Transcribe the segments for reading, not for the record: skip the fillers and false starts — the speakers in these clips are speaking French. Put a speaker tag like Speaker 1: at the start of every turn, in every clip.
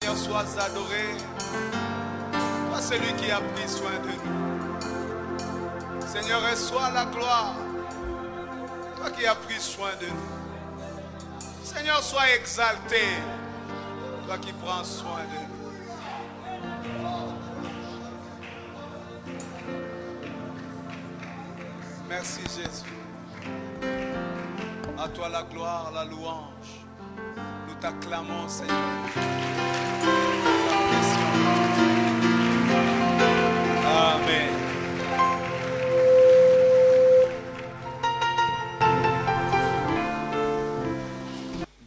Speaker 1: Seigneur, sois adoré. Toi, celui qui a pris soin de nous. Seigneur, reçois la gloire. Toi qui as pris soin de nous. Seigneur, sois exalté. Toi qui prends soin de nous. Merci Jésus. À toi la gloire, la louange. Nous t'acclamons, Seigneur. Amen.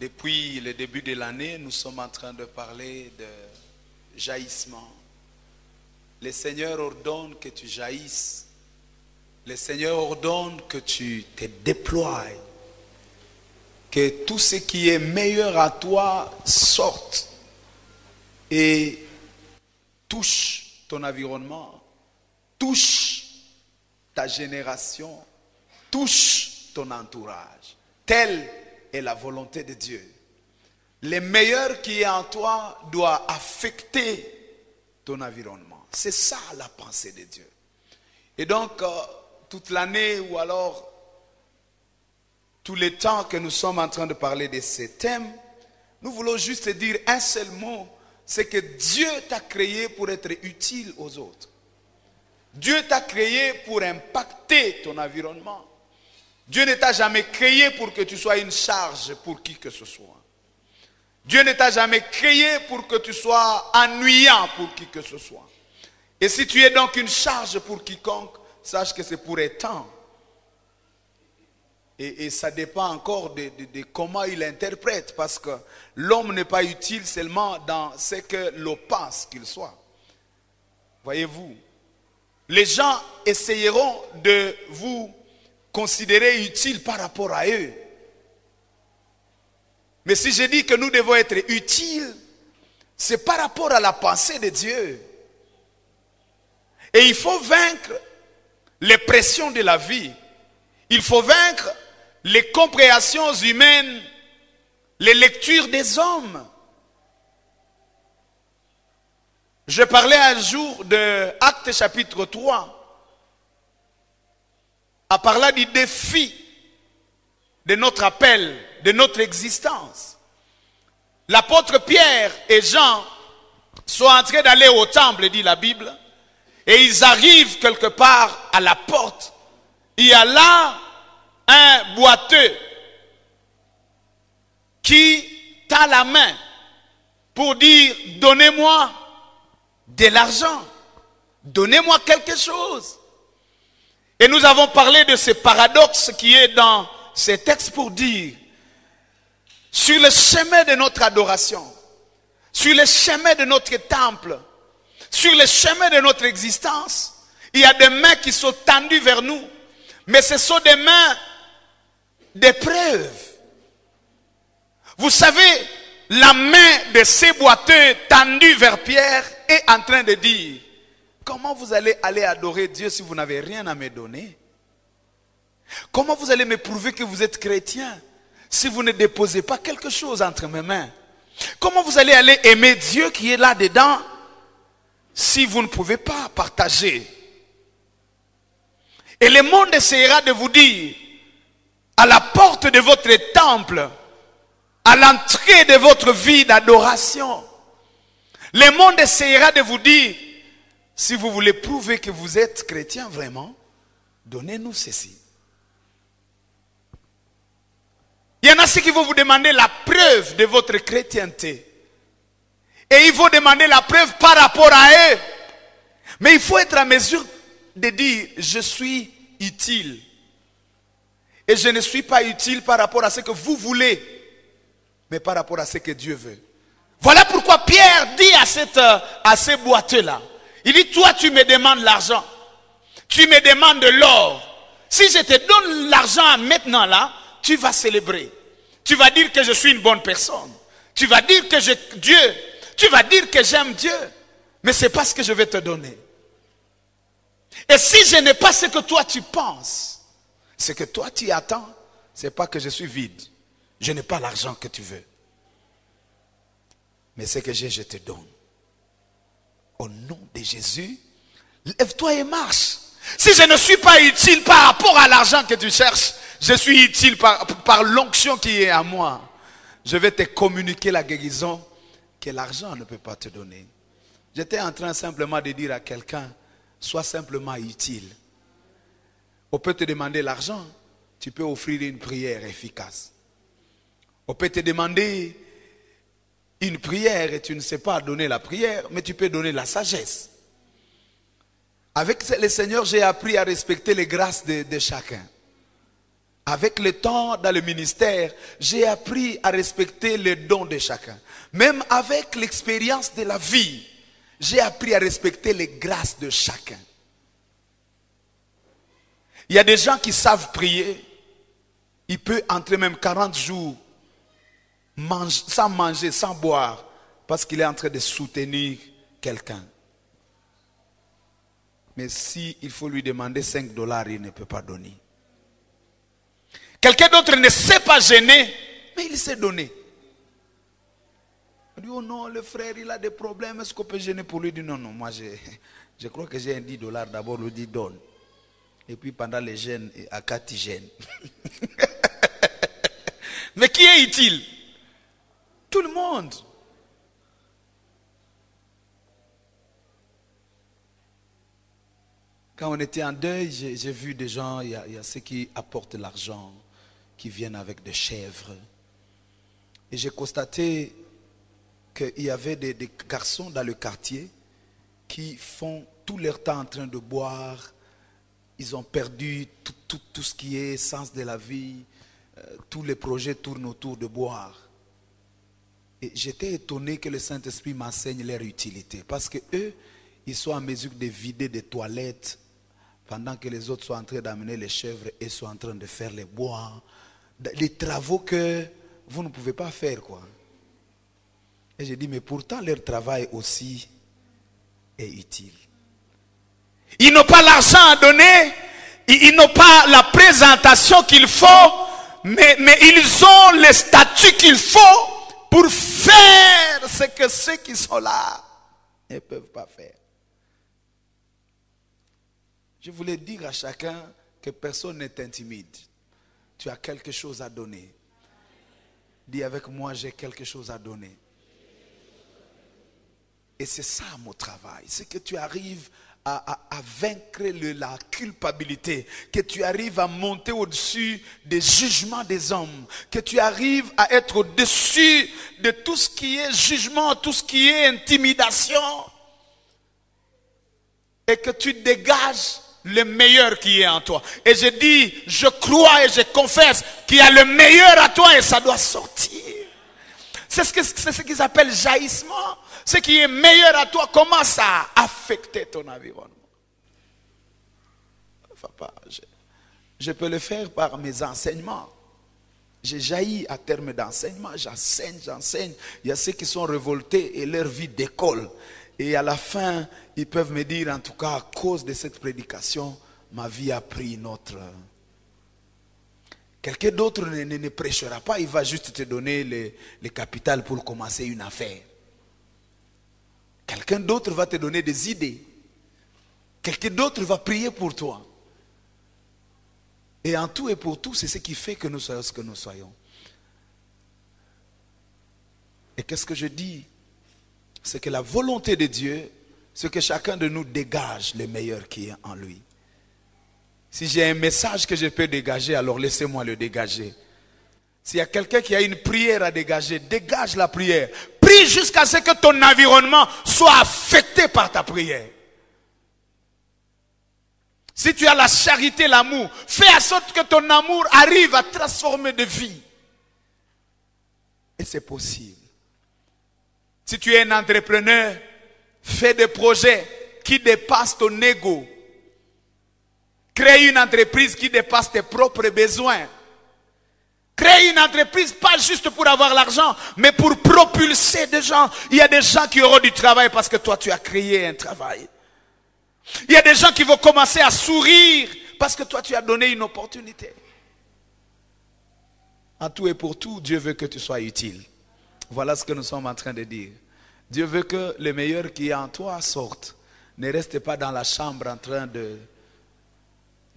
Speaker 1: Depuis le début de l'année, nous sommes en train de parler de jaillissement. Le Seigneur ordonne que tu jaillisses. Le Seigneur ordonne que tu te déploies. Que tout ce qui est meilleur à toi sorte et touche ton environnement, touche ta génération, touche ton entourage. Telle est la volonté de Dieu. Le meilleur qui est en toi doit affecter ton environnement. C'est ça la pensée de Dieu. Et donc, toute l'année ou alors tout le temps que nous sommes en train de parler de ces thèmes, nous voulons juste dire un seul mot, c'est que Dieu t'a créé pour être utile aux autres. Dieu t'a créé pour impacter ton environnement. Dieu ne t'a jamais créé pour que tu sois une charge pour qui que ce soit. Dieu ne t'a jamais créé pour que tu sois ennuyant pour qui que ce soit. Et si tu es donc une charge pour quiconque, sache que c'est pour un temps. Et ça dépend encore de comment il interprète, parce que l'homme n'est pas utile seulement dans ce que l'on pense qu'il soit. Voyez-vous, les gens essayeront de vous considérer utile par rapport à eux. Mais si je dis que nous devons être utiles, c'est par rapport à la pensée de Dieu. Et il faut vaincre les pressions de la vie. Il faut vaincre les compréhensions humaines, les lectures des hommes. Je parlais un jour de Actes chapitre 3, en parlant du défi de notre appel, de notre existence. L'apôtre Pierre et Jean sont en train d'aller au temple, dit la Bible, et ils arrivent quelque part à la porte. Il y a là un boiteux qui tend la main pour dire « Donnez-moi de l'argent, donnez-moi quelque chose ». Et nous avons parlé de ce paradoxe qui est dans ces textes pour dire « Sur le chemin de notre adoration, sur le chemin de notre temple, sur le chemin de notre existence, il y a des mains qui sont tendues vers nous, mais ce sont des mains d'épreuve. Vous savez, la main de ces boiteux tendue vers Pierre est en train de dire, comment vous allez aller adorer Dieu si vous n'avez rien à me donner? Comment vous allez me prouver que vous êtes chrétien si vous ne déposez pas quelque chose entre mes mains? Comment vous allez aller aimer Dieu qui est là-dedans si vous ne pouvez pas partager? Et le monde essaiera de vous dire, à la porte de votre temple, à l'entrée de votre vie d'adoration, le monde essaiera de vous dire, si vous voulez prouver que vous êtes chrétien vraiment, donnez-nous ceci. Il y en a ceux qui vont vous demander la preuve de votre chrétienté. Et ils vont demander la preuve par rapport à eux. Mais il faut être en mesure de dire, je suis utile. Et je ne suis pas utile par rapport à ce que vous voulez, mais par rapport à ce que Dieu veut. Voilà pourquoi Pierre dit à ces boiteux-là, il dit, toi tu me demandes l'argent, tu me demandes de l'or. Si je te donne l'argent maintenant là, tu vas célébrer. Tu vas dire que je suis une bonne personne. Tu vas dire que tu vas dire que j'aime Dieu. Mais ce n'est pas ce que je vais te donner. Et si je n'ai pas ce que toi tu penses, ce que toi tu attends, ce n'est pas que je suis vide. Je n'ai pas l'argent que tu veux. Mais ce que j'ai, je te donne. Au nom de Jésus, lève-toi et marche. Si je ne suis pas utile par rapport à l'argent que tu cherches, je suis utile par l'onction qui est à moi. Je vais te communiquer la guérison que l'argent ne peut pas te donner. J'étais en train simplement de dire à quelqu'un, sois simplement utile. On peut te demander l'argent, tu peux offrir une prière efficace. On peut te demander une prière et tu ne sais pas donner la prière, mais tu peux donner la sagesse. Avec le Seigneur, j'ai appris à respecter les grâces de chacun. Avec le temps dans le ministère, j'ai appris à respecter les dons de chacun. Même avec l'expérience de la vie, j'ai appris à respecter les grâces de chacun. Il y a des gens qui savent prier. Il peut entrer même 40 jours sans manger, sans boire, parce qu'il est en train de soutenir quelqu'un. Mais si il faut lui demander 5 $, il ne peut pas donner. Quelqu'un d'autre ne sait pas gêner, mais il sait donner. On dit, oh non, le frère, il a des problèmes, est-ce qu'on peut gêner pour lui? Il dit, non, moi je crois que j'ai un 10 $, d'abord, lui dit, donne. Et puis pendant les gênes, à 4 il gêne. Mais qui est utile? Tout le monde. Quand on était en deuil, j'ai vu des gens, il y a ceux qui apportent l'argent, qui viennent avec des chèvres. Et j'ai constaté qu'il y avait des garçons dans le quartier qui font tout leur temps en train de boire. Ils ont perdu tout ce qui est sens de la vie. Tous les projets tournent autour de boire. Et j'étais étonné que le Saint-Esprit m'enseigne leur utilité. Parce que eux, ils sont en mesure de vider des toilettes pendant que les autres sont en train d'amener les chèvres et sont en train de faire les bois. Les travaux que vous ne pouvez pas faire, quoi. Et j'ai dit, mais pourtant leur travail aussi est utile. Ils n'ont pas l'argent à donner, ils n'ont pas la présentation qu'il faut, mais ils ont le statut qu'il faut pour faire ce que ceux qui sont là ne peuvent pas faire. Je voulais dire à chacun que personne ne t'intimide. Tu as quelque chose à donner. Dis avec moi, j'ai quelque chose à donner. Et c'est ça mon travail. C'est que tu arrives à vaincre la culpabilité. Que tu arrives à monter au-dessus des jugements des hommes. Que tu arrives à être au-dessus de tout ce qui est jugement, tout ce qui est intimidation. Et que tu dégages le meilleur qui est en toi. Et je dis, je crois et je confesse qu'il y a le meilleur à toi et ça doit sortir. C'est ce qu'ils appellent jaillissement. Ce qui est meilleur à toi commence à affecter ton environnement. Je peux le faire par mes enseignements. J'ai jailli à terme d'enseignement. J'enseigne. Il y a ceux qui sont révoltés et leur vie décolle. Et à la fin, ils peuvent me dire, en tout cas, à cause de cette prédication, ma vie a pris une autre. Quelqu'un d'autre ne prêchera pas, il va juste te donner le capital pour commencer une affaire. Quelqu'un d'autre va te donner des idées. Quelqu'un d'autre va prier pour toi. Et en tout et pour tout, c'est ce qui fait que nous soyons ce que nous soyons. Et qu'est-ce que je dis? C'est que la volonté de Dieu, c'est que chacun de nous dégage le meilleur qui est en lui. Si j'ai un message que je peux dégager, alors laissez-moi le dégager. S'il y a quelqu'un qui a une prière à dégager, dégage la prière. Prie jusqu'à ce que ton environnement soit affecté par ta prière. Si tu as la charité, l'amour, fais en sorte que ton amour arrive à transformer de vie. Et c'est possible. Si tu es un entrepreneur, fais des projets qui dépassent ton ego. Crée une entreprise qui dépasse tes propres besoins. Crée une entreprise pas juste pour avoir l'argent, mais pour propulser des gens. Il y a des gens qui auront du travail parce que toi tu as créé un travail. Il y a des gens qui vont commencer à sourire parce que toi tu as donné une opportunité. En tout et pour tout, Dieu veut que tu sois utile. Voilà ce que nous sommes en train de dire. Dieu veut que le meilleur qui est en toi sorte. Ne reste pas dans la chambre en train de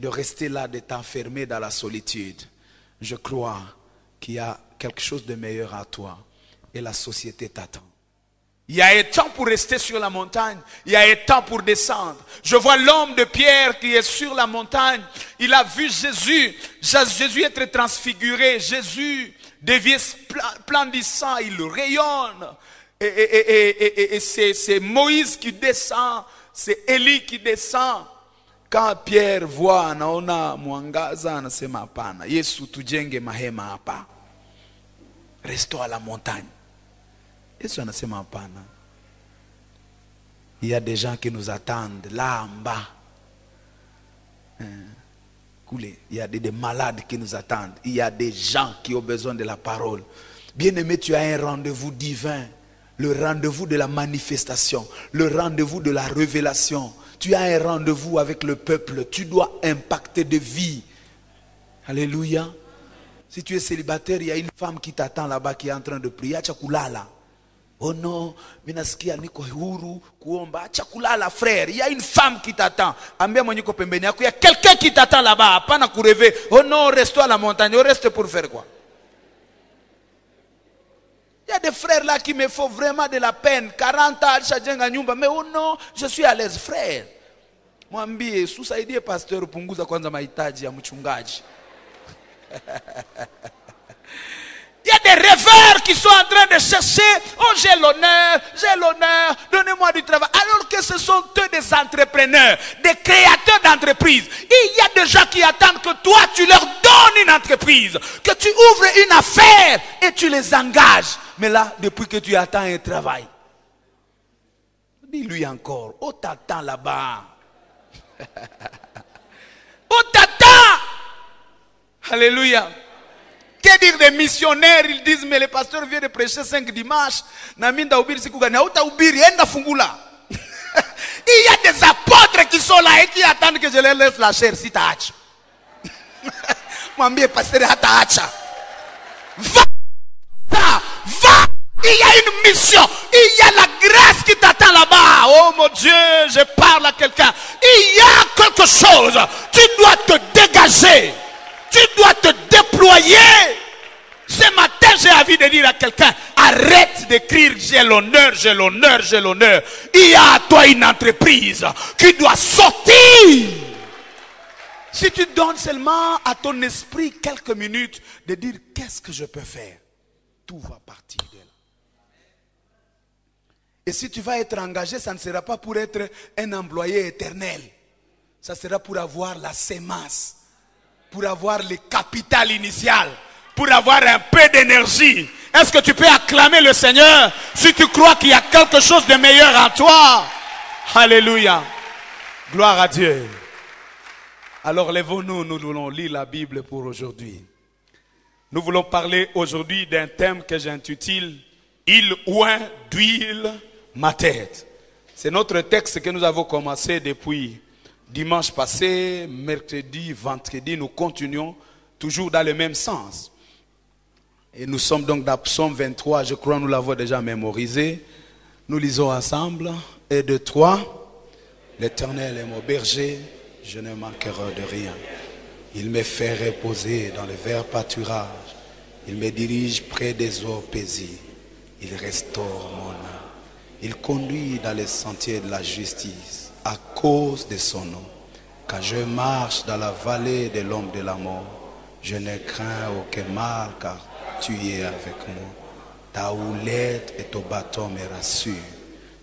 Speaker 1: rester là, de t'enfermer dans la solitude. Je crois qu'il y a quelque chose de meilleur à toi et la société t'attend. Il y a un temps pour rester sur la montagne, il y a un temps pour descendre. Je vois l'homme de Pierre qui est sur la montagne. Il a vu Jésus être transfiguré. Jésus devient splendissant, il rayonne. Et c'est Moïse qui descend, c'est Élie qui descend. Quand Pierre voit anaona mwangaza anasema hapana, Yesu tujenge mahema hapa. Restons à la montagne. Yesu anasema hapana. Il y a des gens qui nous attendent là en bas. Il y a des malades qui nous attendent. Il y a des gens qui ont besoin de la parole. Bien-aimé, tu as un rendez-vous divin. Le rendez-vous de la manifestation. Le rendez-vous de la révélation. Tu as un rendez-vous avec le peuple. Tu dois impacter de vie. Alléluia. Si tu es célibataire, il y a une femme qui t'attend là-bas qui est en train de prier. Acha kulala. Oh non, minasikia niko huru kuomba. Acha kulala frère. Il y a une femme qui t'attend. Ambia mwenye ko pembeni yako. Il y a quelqu'un qui t'attend là-bas. Hapana kureve. Oh non, reste-toi à la montagne. Reste pour faire quoi? Il y a des frères là qui me font vraiment de la peine. 40 ans, mais oh non, je suis à l'aise, frère. Mwambie, susaidie pasteur punguza kwanza mahitaji ya mchungaji. Il y a des rêveurs qui sont en train de chercher. Oh, j'ai l'honneur, donnez-moi du travail. Alors que ce sont eux des entrepreneurs, des créateurs d'entreprises. Il y a des gens qui attendent que toi, tu leur donnes une entreprise, que tu ouvres une affaire et tu les engages. Mais là, depuis que tu attends un travail, dis-lui encore, oh, t'attends là-bas. Oh, t'attends. Alléluia. Que dire des missionnaires? Ils disent, mais le pasteur vient de prêcher 5 dimanches. Il y a des apôtres qui sont là et qui attendent que je leur laisse la chair. Si t'as hâte. M'ambie, pasteur, t'as hâte. Va. Va. Il y a une mission. Il y a la grâce qui t'attend là-bas. Oh mon Dieu, je parle à quelqu'un. Il y a quelque chose. Tu dois te dégager. Tu dois te déployer. Ce matin, j'ai envie de dire à quelqu'un, arrête d'écrire j'ai l'honneur, j'ai l'honneur, j'ai l'honneur. Il y a à toi une entreprise qui doit sortir. Si tu donnes seulement à ton esprit quelques minutes de dire qu'est-ce que je peux faire, tout va partir de là. Et si tu vas être engagé, ça ne sera pas pour être un employé éternel. Ça sera pour avoir la sémence. Pour avoir le capital initial, pour avoir un peu d'énergie. Est-ce que tu peux acclamer le Seigneur si tu crois qu'il y a quelque chose de meilleur en toi? Alléluia. Gloire à Dieu. Alors lèvons-nous, nous voulons lire la Bible pour aujourd'hui. Nous voulons parler aujourd'hui d'un thème que j'intitule « Il oint d'huile ma tête ». C'est notre texte que nous avons commencé depuis dimanche passé, mercredi, vendredi, nous continuons toujours dans le même sens. Et nous sommes donc dans Psaume 23, je crois nous l'avons déjà mémorisé. Nous lisons ensemble. 1, 2, 3. L'Éternel est mon berger, je ne manquerai de rien. Il me fait reposer dans le vert pâturage. Il me dirige près des eaux paisibles. Il restaure mon âme. Il conduit dans les sentiers de la justice. À cause de son nom, quand je marche dans la vallée de l'ombre de la mort, je ne crains aucun mal car tu es avec moi. Ta houlette et ton bâton me rassurent.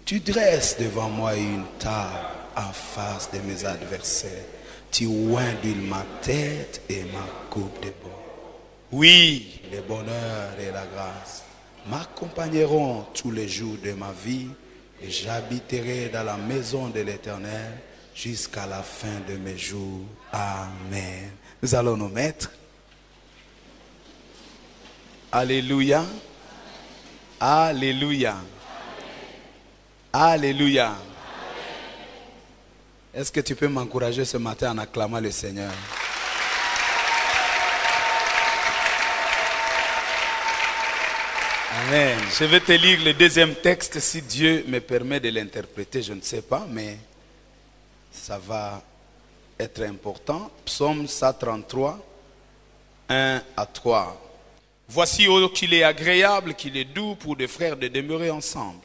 Speaker 1: Tu dresses devant moi une table en face de mes adversaires. Tu oins d'huile ma tête et ma coupe de bois. Oui, le bonheur et la grâce m'accompagneront tous les jours de ma vie. Et j'habiterai dans la maison de l'Éternel jusqu'à la fin de mes jours. Amen. Nous allons nous mettre. Alléluia. Alléluia. Alléluia. Est-ce que tu peux m'encourager ce matin en acclamant le Seigneur? Amen. Je vais te lire le deuxième texte si Dieu me permet de l'interpréter. Je ne sais pas, mais ça va être important. Psaume 133, 1 à 3. Voici oh, qu'il est agréable, qu'il est doux pour des frères de demeurer ensemble.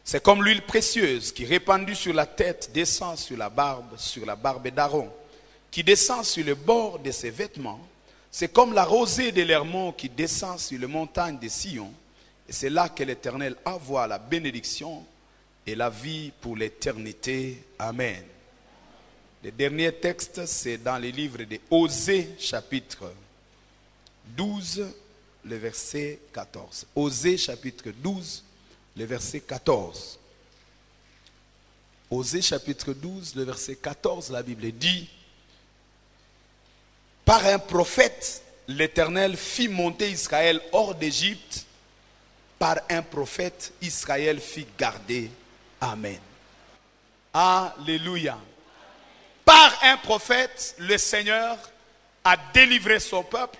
Speaker 1: C'est comme l'huile précieuse qui répandue sur la tête descend sur la barbe d'Aaron, qui descend sur le bord de ses vêtements. C'est comme la rosée de l'Hermon qui descend sur les montagnes de Sion. Et c'est là que l'Éternel envoie la bénédiction et la vie pour l'éternité. Amen. Le dernier texte, c'est dans le livre de Osée, chapitre 12, le verset 14. Osée, chapitre 12, le verset 14. Osée, chapitre 12, le verset 14, la Bible dit: par un prophète, l'Éternel fit monter Israël hors d'Égypte. Par un prophète, Israël fit garder. Amen. Alléluia. Par un prophète, le Seigneur a délivré son peuple.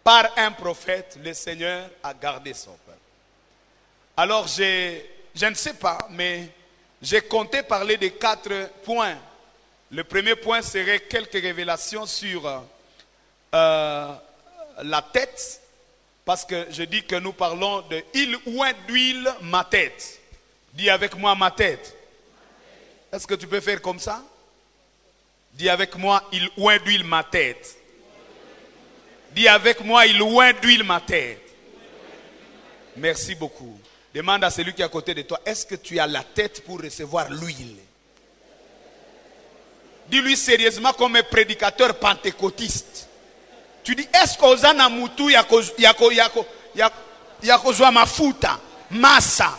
Speaker 1: Par un prophète, le Seigneur a gardé son peuple. Alors, je ne sais pas, mais j'ai compté parler de 4 points. Le premier point serait quelques révélations sur la tête. Parce que je dis que nous parlons de il oint d'huile ma tête. Dis avec moi ma tête. Est-ce que tu peux faire comme ça? Dis avec moi il oint d'huile ma tête. Dis avec moi il oint d'huile ma tête. Merci beaucoup. Demande à celui qui est à côté de toi, est-ce que tu as la tête pour recevoir l'huile? Dis-lui sérieusement comme un prédicateur pentecôtiste. Tu dis, est-ce que Ozana Moutou yakozwa mafuta, massa?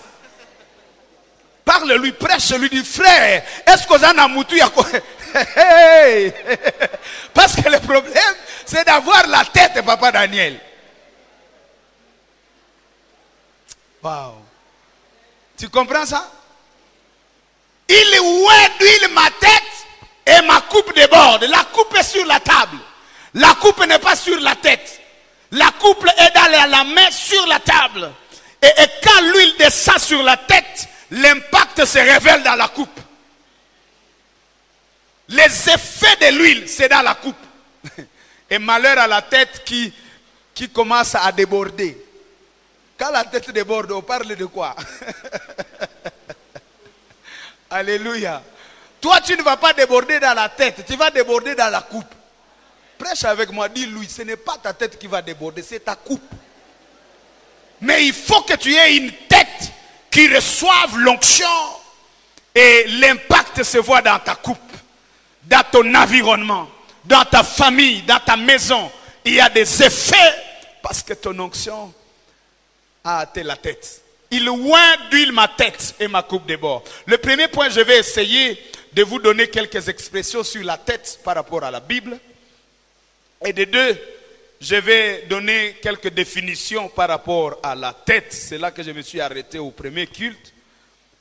Speaker 1: Parle-lui, prêche-lui, dis frère, est-ce que Ozana Moutou Parce que le problème, c'est d'avoir la tête, papa Daniel. Wow. Tu comprends ça? Il oint d'huile ma tête et ma coupe déborde. La coupe est sur la table. La coupe n'est pas sur la tête. La coupe est dans la main sur la table. Et quand l'huile descend sur la tête, l'impact se révèle dans la coupe. Les effets de l'huile, c'est dans la coupe. Et malheur à la tête qui commence à déborder. Quand la tête déborde, on parle de quoi? Alléluia. Toi, tu ne vas pas déborder dans la tête, tu vas déborder dans la coupe. Prêche avec moi, dis-lui, ce n'est pas ta tête qui va déborder, c'est ta coupe. Mais il faut que tu aies une tête qui reçoive l'onction et l'impact se voit dans ta coupe, dans ton environnement, dans ta famille, dans ta maison. Il y a des effets parce que ton onction a atteint la tête. Il oint d'huile ma tête et ma coupe déborde. Le premier point, je vais essayer de vous donner quelques expressions sur la tête par rapport à la Bible. Et de deux, je vais donner quelques définitions par rapport à la tête. C'est là que je me suis arrêté au premier culte.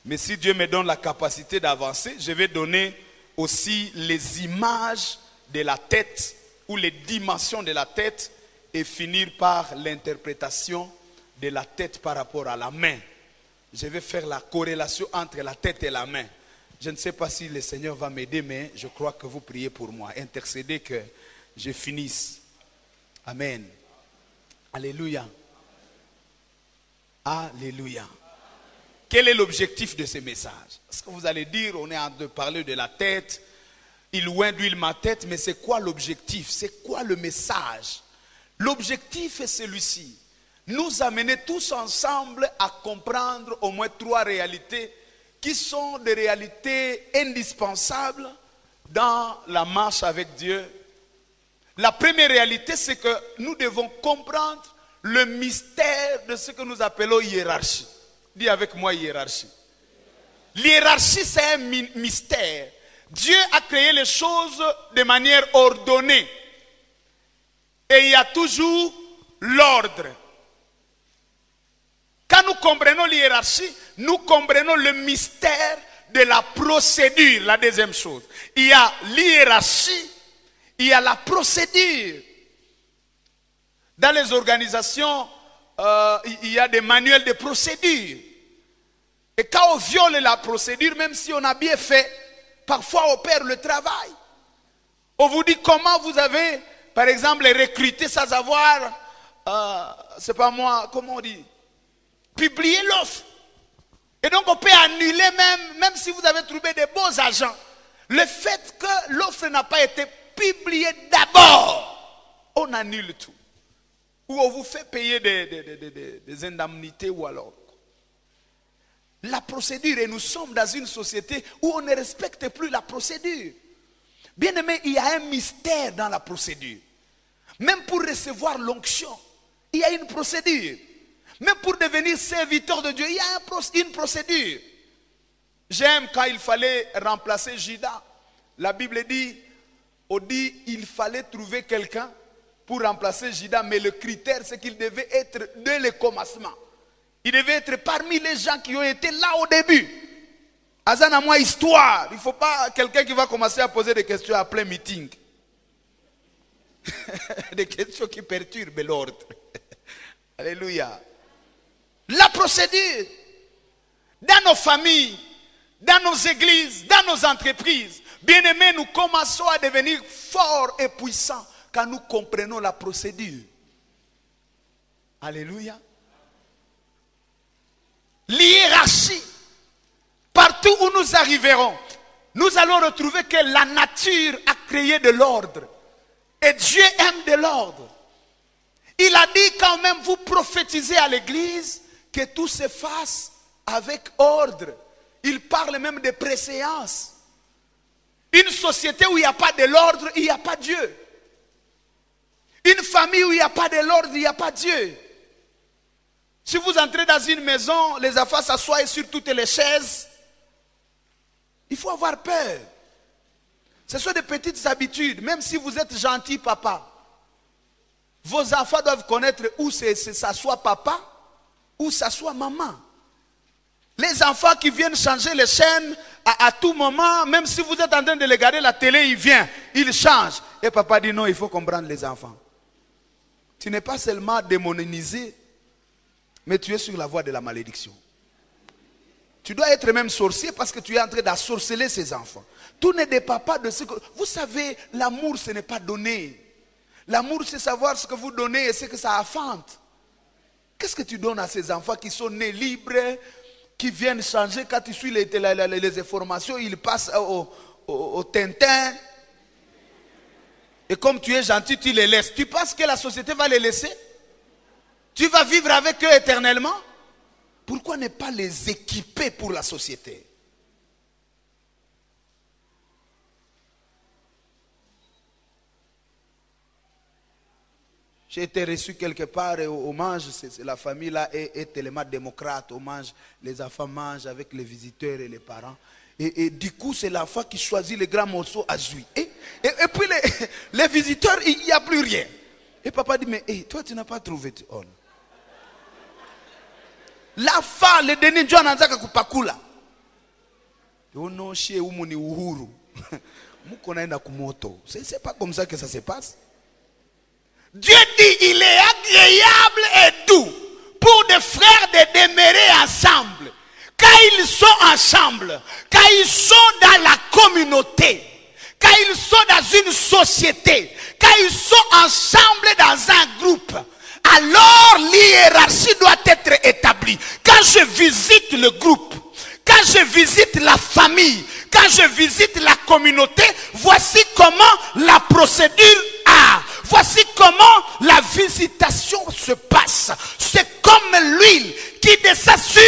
Speaker 1: Mais si Dieu me donne la capacité d'avancer, je vais donner aussi les images de la tête ou les dimensions de la tête et finir par l'interprétation de la tête par rapport à la main. Je vais faire la corrélation entre la tête et la main. Je ne sais pas si le Seigneur va m'aider, mais je crois que vous priez pour moi. Intercédez que je finisse. Amen. Alléluia. Alléluia. Quel est l'objectif de ce message? Est-ce que vous allez dire, on est en train de parler de la tête, il oint d'huile ma tête, mais c'est quoi l'objectif? C'est quoi le message? L'objectif est celui-ci. Nous amener tous ensemble à comprendre au moins 3 réalités qui sont des réalités indispensables dans la marche avec Dieu. La première réalité, c'est que nous devons comprendre le mystère de ce que nous appelons hiérarchie. Dis avec moi hiérarchie. L'hiérarchie, c'est un mystère. Dieu a créé les choses de manière ordonnée. Et il y a toujours l'ordre. Quand nous comprenons l'hiérarchie, nous comprenons le mystère de la procédure. La deuxième chose. Il y a l'hiérarchie. Il y a la procédure. Dans les organisations il y a des manuels de procédure. Et quand on viole la procédure, même si on a bien fait, parfois on perd le travail. On vous dit comment vous avez, par exemple, recruté sans avoir, c'est pas moi, comment on dit, publier l'offre. Et donc on peut annuler même si vous avez trouvé des beaux agents. Le fait que l'offre n'a pas été publiée d'abord, on annule tout. Ou on vous fait payer des indemnités ou alors. La procédure, et nous sommes dans une société où on ne respecte plus la procédure. Bien aimé, il y a un mystère dans la procédure. Même pour recevoir l'onction, il y a une procédure. Même pour devenir serviteur de Dieu, il y a une procédure. J'aime quand il fallait remplacer Judas. La Bible dit, il fallait trouver quelqu'un pour remplacer Judas, mais le critère c'est qu'il devait être dès le commencement. Il devait être parmi les gens qui ont été là au début. Azan à moi histoire. Il ne faut pas quelqu'un qui va commencer à poser des questions à plein meeting. Des questions qui perturbent l'ordre. Alléluia. La procédure. Dans nos familles, dans nos églises, dans nos entreprises. Bien aimés, nous commençons à devenir forts et puissants quand nous comprenons la procédure. Alléluia. L'hiérarchie, partout où nous arriverons, nous allons retrouver que la nature a créé de l'ordre. Et Dieu aime de l'ordre. Il a dit quand même, vous prophétisez à l'église, que tout se fasse avec ordre. Il parle même de préséance. Une société où il n'y a pas de l'ordre, il n'y a pas Dieu. Une famille où il n'y a pas de l'ordre, il n'y a pas Dieu. Si vous entrez dans une maison, les enfants s'assoient sur toutes les chaises, il faut avoir peur. Ce sont des petites habitudes. Même si vous êtes gentil, papa, vos enfants doivent connaître où s'assoit papa, où s'assoit maman. Les enfants qui viennent changer les chaînes à tout moment, même si vous êtes en train de regarder la télé, ils viennent, ils changent. Et papa dit non, il faut comprendre les enfants. Tu n'es pas seulement démonisé, mais tu es sur la voie de la malédiction. Tu dois être même sorcier parce que tu es en train d'assorceler ces enfants. Tout ne dépend pas de ce que... Vous savez, l'amour, ce n'est pas donner. L'amour, c'est savoir ce que vous donnez et ce que ça affante. Qu'est-ce que tu donnes à ces enfants qui sont nés libres, qui viennent changer quand tu suis les informations, ils passent au Tintin. Et comme tu es gentil, tu les laisses. Tu penses que la société va les laisser? Tu vas vivre avec eux éternellement? Pourquoi ne pas les équiper pour la société? J'ai été reçu quelque part et on mange, la famille là est tellement démocrate, on mange, les enfants mangent avec les visiteurs et les parents. Et du coup, c'est l'enfant qui choisit les grands morceaux à jouer. Et puis les visiteurs, il n'y a plus rien. Et papa dit, mais toi tu n'as pas trouvé. Oh. L'enfant, le dernier jour, anataka kupakula. Yono chez umuni uhuru. Mukonaenda kumoto. C'est pas comme ça que ça se passe. Dieu dit, il est agréable et doux pour des frères de demeurer ensemble. Quand ils sont ensemble, quand ils sont dans la communauté, quand ils sont dans une société, quand ils sont ensemble dans un groupe, alors l'hiérarchie doit être établie. Quand je visite le groupe, quand je visite la famille, quand je visite la communauté, voici comment la procédure a. Voici comment la visitation se passe. C'est comme l'huile qui descend sur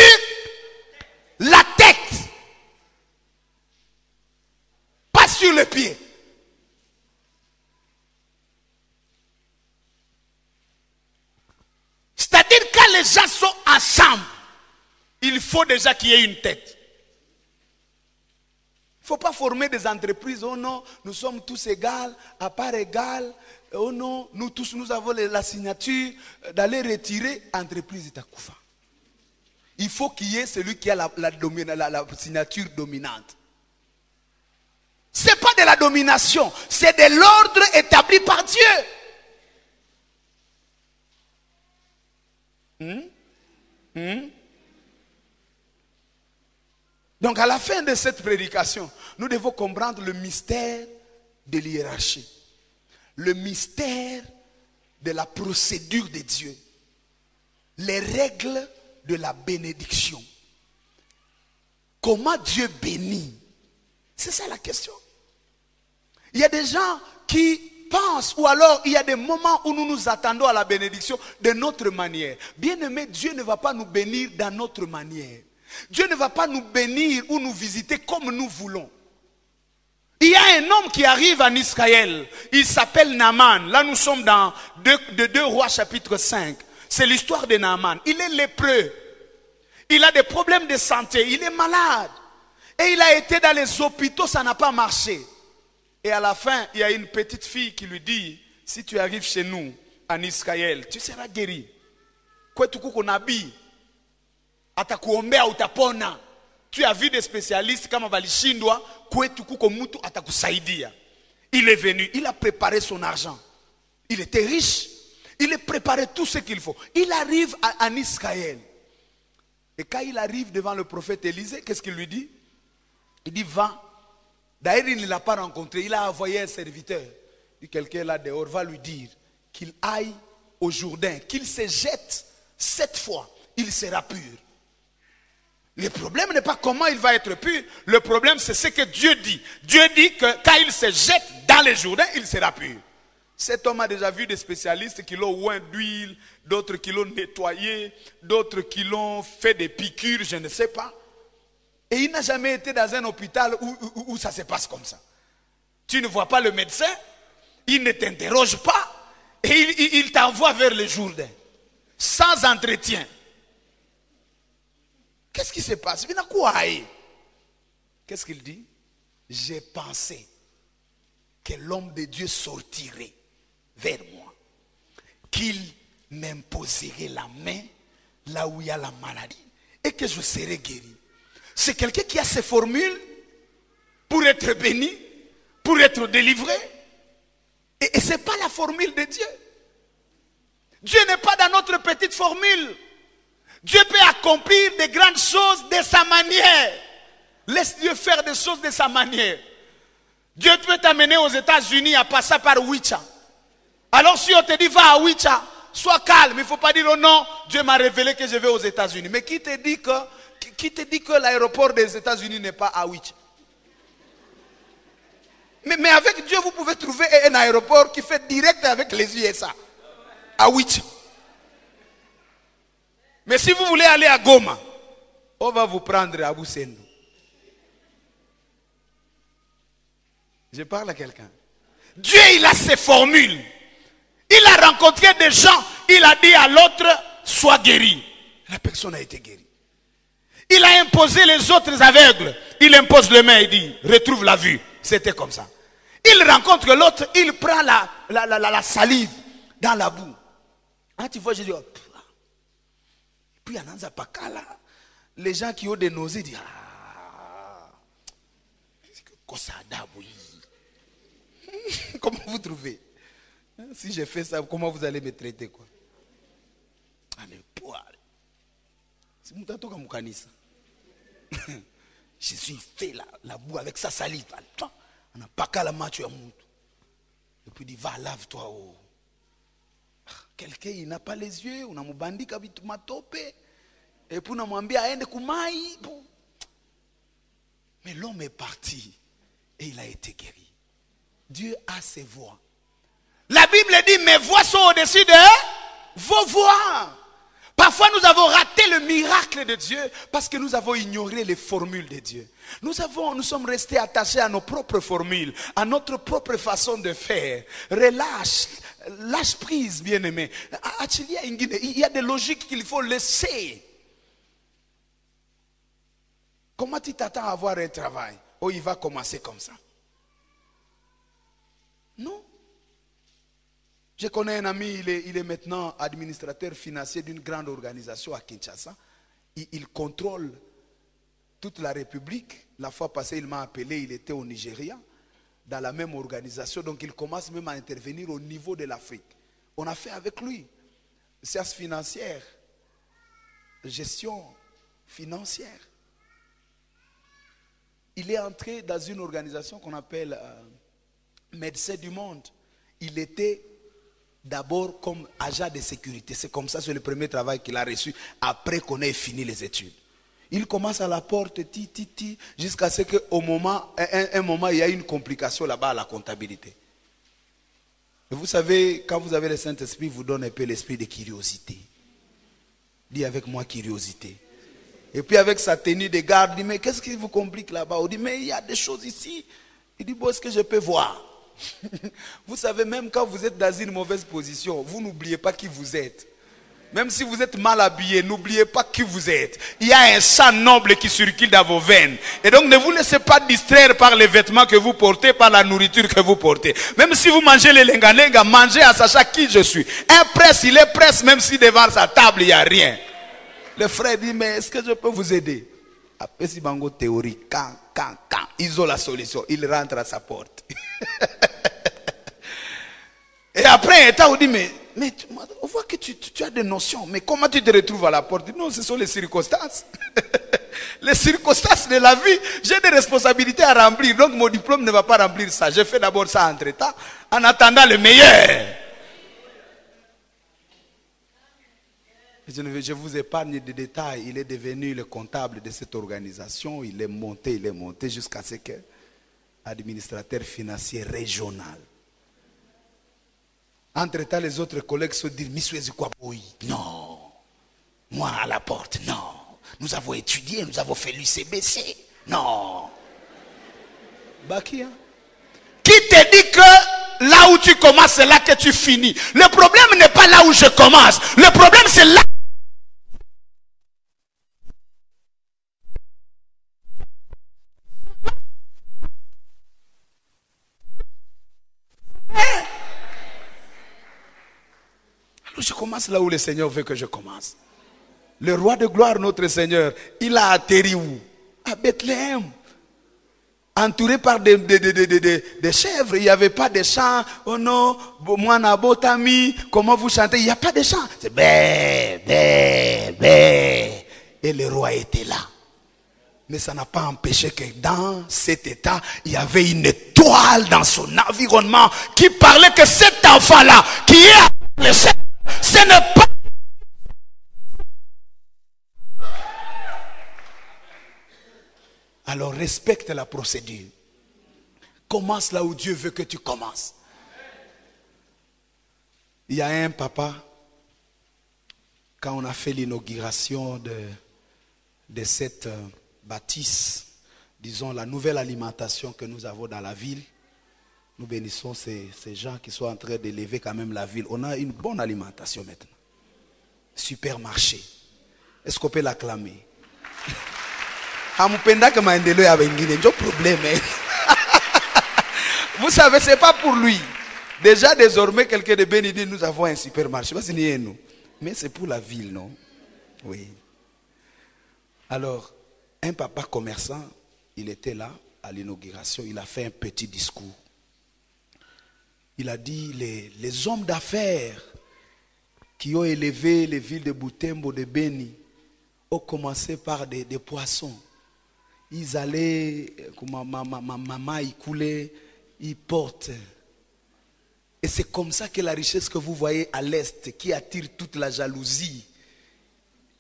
Speaker 1: la tête, pas sur le pied. C'est-à-dire quand les gens sont ensemble, il faut déjà qu'il y ait une tête. Il ne faut pas former des entreprises. Oh non, nous sommes tous égaux, à part égales. Oh non, nous tous nous avons la signature d'aller retirer entreprise de Koufa. Il faut qu'il y ait celui qui a la signature dominante. Ce n'est pas de la domination, c'est de l'ordre établi par Dieu. Donc à la fin de cette prédication, nous devons comprendre le mystère de l'hiérarchie. Le mystère de la procédure de Dieu. Les règles de la bénédiction. Comment Dieu bénit? C'est ça la question. Il y a des gens qui pensent, ou alors il y a des moments où nous nous attendons à la bénédiction de notre manière. Bien-aimé, Dieu ne va pas nous bénir dans notre manière. Dieu ne va pas nous bénir ou nous visiter comme nous voulons. Il y a un homme qui arrive en Israël. Il s'appelle Naaman. Là nous sommes dans 2 Rois chapitre 5. C'est l'histoire de Naaman. Il est lépreux. Il a des problèmes de santé. Il est malade. Et il a été dans les hôpitaux, ça n'a pas marché. Et à la fin, il y a une petite fille qui lui dit, si tu arrives chez nous, en Israël, tu seras guéri. Atakuombea utapona. Tu as vu des spécialistes kama walishindwa kwetu kuko mtu atakusaidia. Il est venu, il a préparé son argent. Il était riche. Il a préparé tout ce qu'il faut. Il arrive en Israël. Et quand il arrive devant le prophète Élisée, qu'est-ce qu'il lui dit? Il dit va. D'ailleurs, il ne l'a pas rencontré. Il a envoyé un serviteur. Il dit quelqu'un là dehors va lui dire qu'il aille au Jourdain, qu'il se jette 7 fois. Il sera pur. Le problème n'est pas comment il va être pur. Le problème, c'est ce que Dieu dit. Dieu dit que quand il se jette dans les Jourdains, il sera pur. Cet homme a déjà vu des spécialistes qui l'ont oint d'huile, d'autres qui l'ont nettoyé, d'autres qui l'ont fait des piqûres, je ne sais pas. Et il n'a jamais été dans un hôpital où ça se passe comme ça. Tu ne vois pas le médecin, il ne t'interroge pas, et il t'envoie vers le Jourdain, sans entretien. Qu'est-ce qui se passe? Qu'est-ce qu'il dit? J'ai pensé que l'homme de Dieu sortirait vers moi, qu'il m'imposerait la main là où il y a la maladie et que je serai guéri. C'est quelqu'un qui a ses formules pour être béni, pour être délivré. Et ce n'est pas la formule de Dieu. Dieu n'est pas dans notre petite formule. Dieu peut accomplir de grandes choses de sa manière. Laisse Dieu faire des choses de sa manière. Dieu peut t'amener aux États-Unis à passer par Wicha. Alors si on te dit va à Wicha, sois calme. Il ne faut pas dire oh non, Dieu m'a révélé que je vais aux États-Unis. Mais qui te dit que l'aéroport des États-Unis n'est pas à Wicha? Mais avec Dieu, vous pouvez trouver un aéroport qui fait direct avec les USA. À Wicha. Mais si vous voulez aller à Goma, on va vous prendre à Boussendou. Je parle à quelqu'un. Dieu, il a ses formules. Il a rencontré des gens. Il a dit à l'autre, sois guéri. La personne a été guérie. Il a imposé les autres aveugles. Il impose les mains et dit, retrouve la vue. C'était comme ça. Il rencontre l'autre, il prend la salive dans la boue. Quand tu vois, je dis, oh, puis à Pakala, les gens qui ont des nausées disent, comment vous trouvez? Si j'ai fait ça, comment vous allez me traiter quoi? Allez, poire. C'est mon tato comme Kanisa. Je suis fait la boue avec sa salive. On n'a pas qu'à la match à Moutou. Et puis il dit, va, lave-toi. Oh. Quelqu'un, il n'a pas les yeux. On a mon bandit qui habite ma tope. Et puis on a mon aende kumai. Mais l'homme est parti. Et il a été guéri. Dieu a ses voix. La Bible dit, mes voix sont au-dessus de vos voix. Parfois nous avons raté le miracle de Dieu parce que nous avons ignoré les formules de Dieu. Nous sommes restés attachés à nos propres formules, à notre propre façon de faire. Relâche, lâche prise, bien-aimé. Il y a des logiques qu'il faut laisser. Comment tu t'attends à avoir un travail? Oh, il va commencer comme ça. Non. Je connais un ami, il est maintenant administrateur financier d'une grande organisation à Kinshasa. Il contrôle toute la République. La fois passée, il m'a appelé, il était au Nigeria, dans la même organisation. Donc il commence même à intervenir au niveau de l'Afrique. On a fait avec lui, sciences financières, gestion financière. Il est entré dans une organisation qu'on appelle Médecins du Monde. Il était d'abord comme agent de sécurité. C'est comme ça, c'est le premier travail qu'il a reçu après qu'on ait fini les études. Il commence à la porte, jusqu'à ce qu'au moment, un moment, il y a une complication là-bas à la comptabilité. Et vous savez, quand vous avez le Saint-Esprit, vous donne un peu l'esprit de curiosité. Dis avec moi curiosité. Et puis avec sa tenue de garde, il dit, mais qu'est-ce qui vous complique là-bas? On dit, mais il y a des choses ici. Il dit, bon, est-ce que je peux voir? Vous savez, même quand vous êtes dans une mauvaise position, vous n'oubliez pas qui vous êtes. Même si vous êtes mal habillé, n'oubliez pas qui vous êtes. Il y a un sang noble qui circule dans vos veines. Et donc ne vous laissez pas distraire par les vêtements que vous portez, par la nourriture que vous portez. Même si vous mangez les lenga-lenga, mangez en sachant qui je suis. Un presse, il est presse même si devant sa table, il n'y a rien. Le frère dit, mais est-ce que je peux vous aider? Après, si bango théorie, quand, ils ont la solution. Il rentre à sa porte. Et après, un temps, on dit, mais on voit que tu as des notions. Mais comment tu te retrouves à la porte? Non, ce sont les circonstances. Les circonstances de la vie. J'ai des responsabilités à remplir. Donc mon diplôme ne va pas remplir ça. J'ai fait d'abord ça entre-temps, en attendant le meilleur. Je vous épargne des détails. Il est devenu le comptable de cette organisation. Il est monté jusqu'à ce que administrateur financier régional. Entre-temps, les autres collègues se disent, Monsieur Zikwaboui, non. Moi à la porte, non. Nous avons étudié, nous avons fait l'UCBC. Non. Bakia. Qui te dit que là où tu commences, c'est là que tu finis? Le problème n'est pas là où je commence. Le problème, c'est là. Je commence là où le Seigneur veut que je commence. Le roi de gloire, notre Seigneur, il a atterri où? À Bethléem. Entouré par des chèvres. Il n'y avait pas de chants. Oh non, moi Nabotami, comment vous chantez? Il n'y a pas de chants. C'est bé, bé, bé. Et le roi était là. Mais ça n'a pas empêché que dans cet état, il y avait une étoile dans son environnement qui parlait que cet enfant-là, qui est à le chèvre, ce n'est pas. Alors respecte la procédure. Commence là où Dieu veut que tu commences. Il y a un papa, quand on a fait l'inauguration de cette bâtisse, disons la nouvelle alimentation que nous avons dans la ville, nous bénissons ces gens qui sont en train d'élever quand même la ville. On a une bonne alimentation maintenant. Supermarché. Est-ce qu'on peut l'acclamer? Vous savez, ce n'est pas pour lui. Déjà, désormais, quelqu'un de béni dit, nous avons un supermarché. Mais c'est pour la ville, non? Oui. Alors, un papa commerçant, il était là à l'inauguration, il a fait un petit discours. Il a dit, les hommes d'affaires qui ont élevé les villes de Butembo, de Beni, ont commencé par des poissons. Ils allaient, maman, ils coulaient, ils portent. Et c'est comme ça que la richesse que vous voyez à l'Est, qui attire toute la jalousie.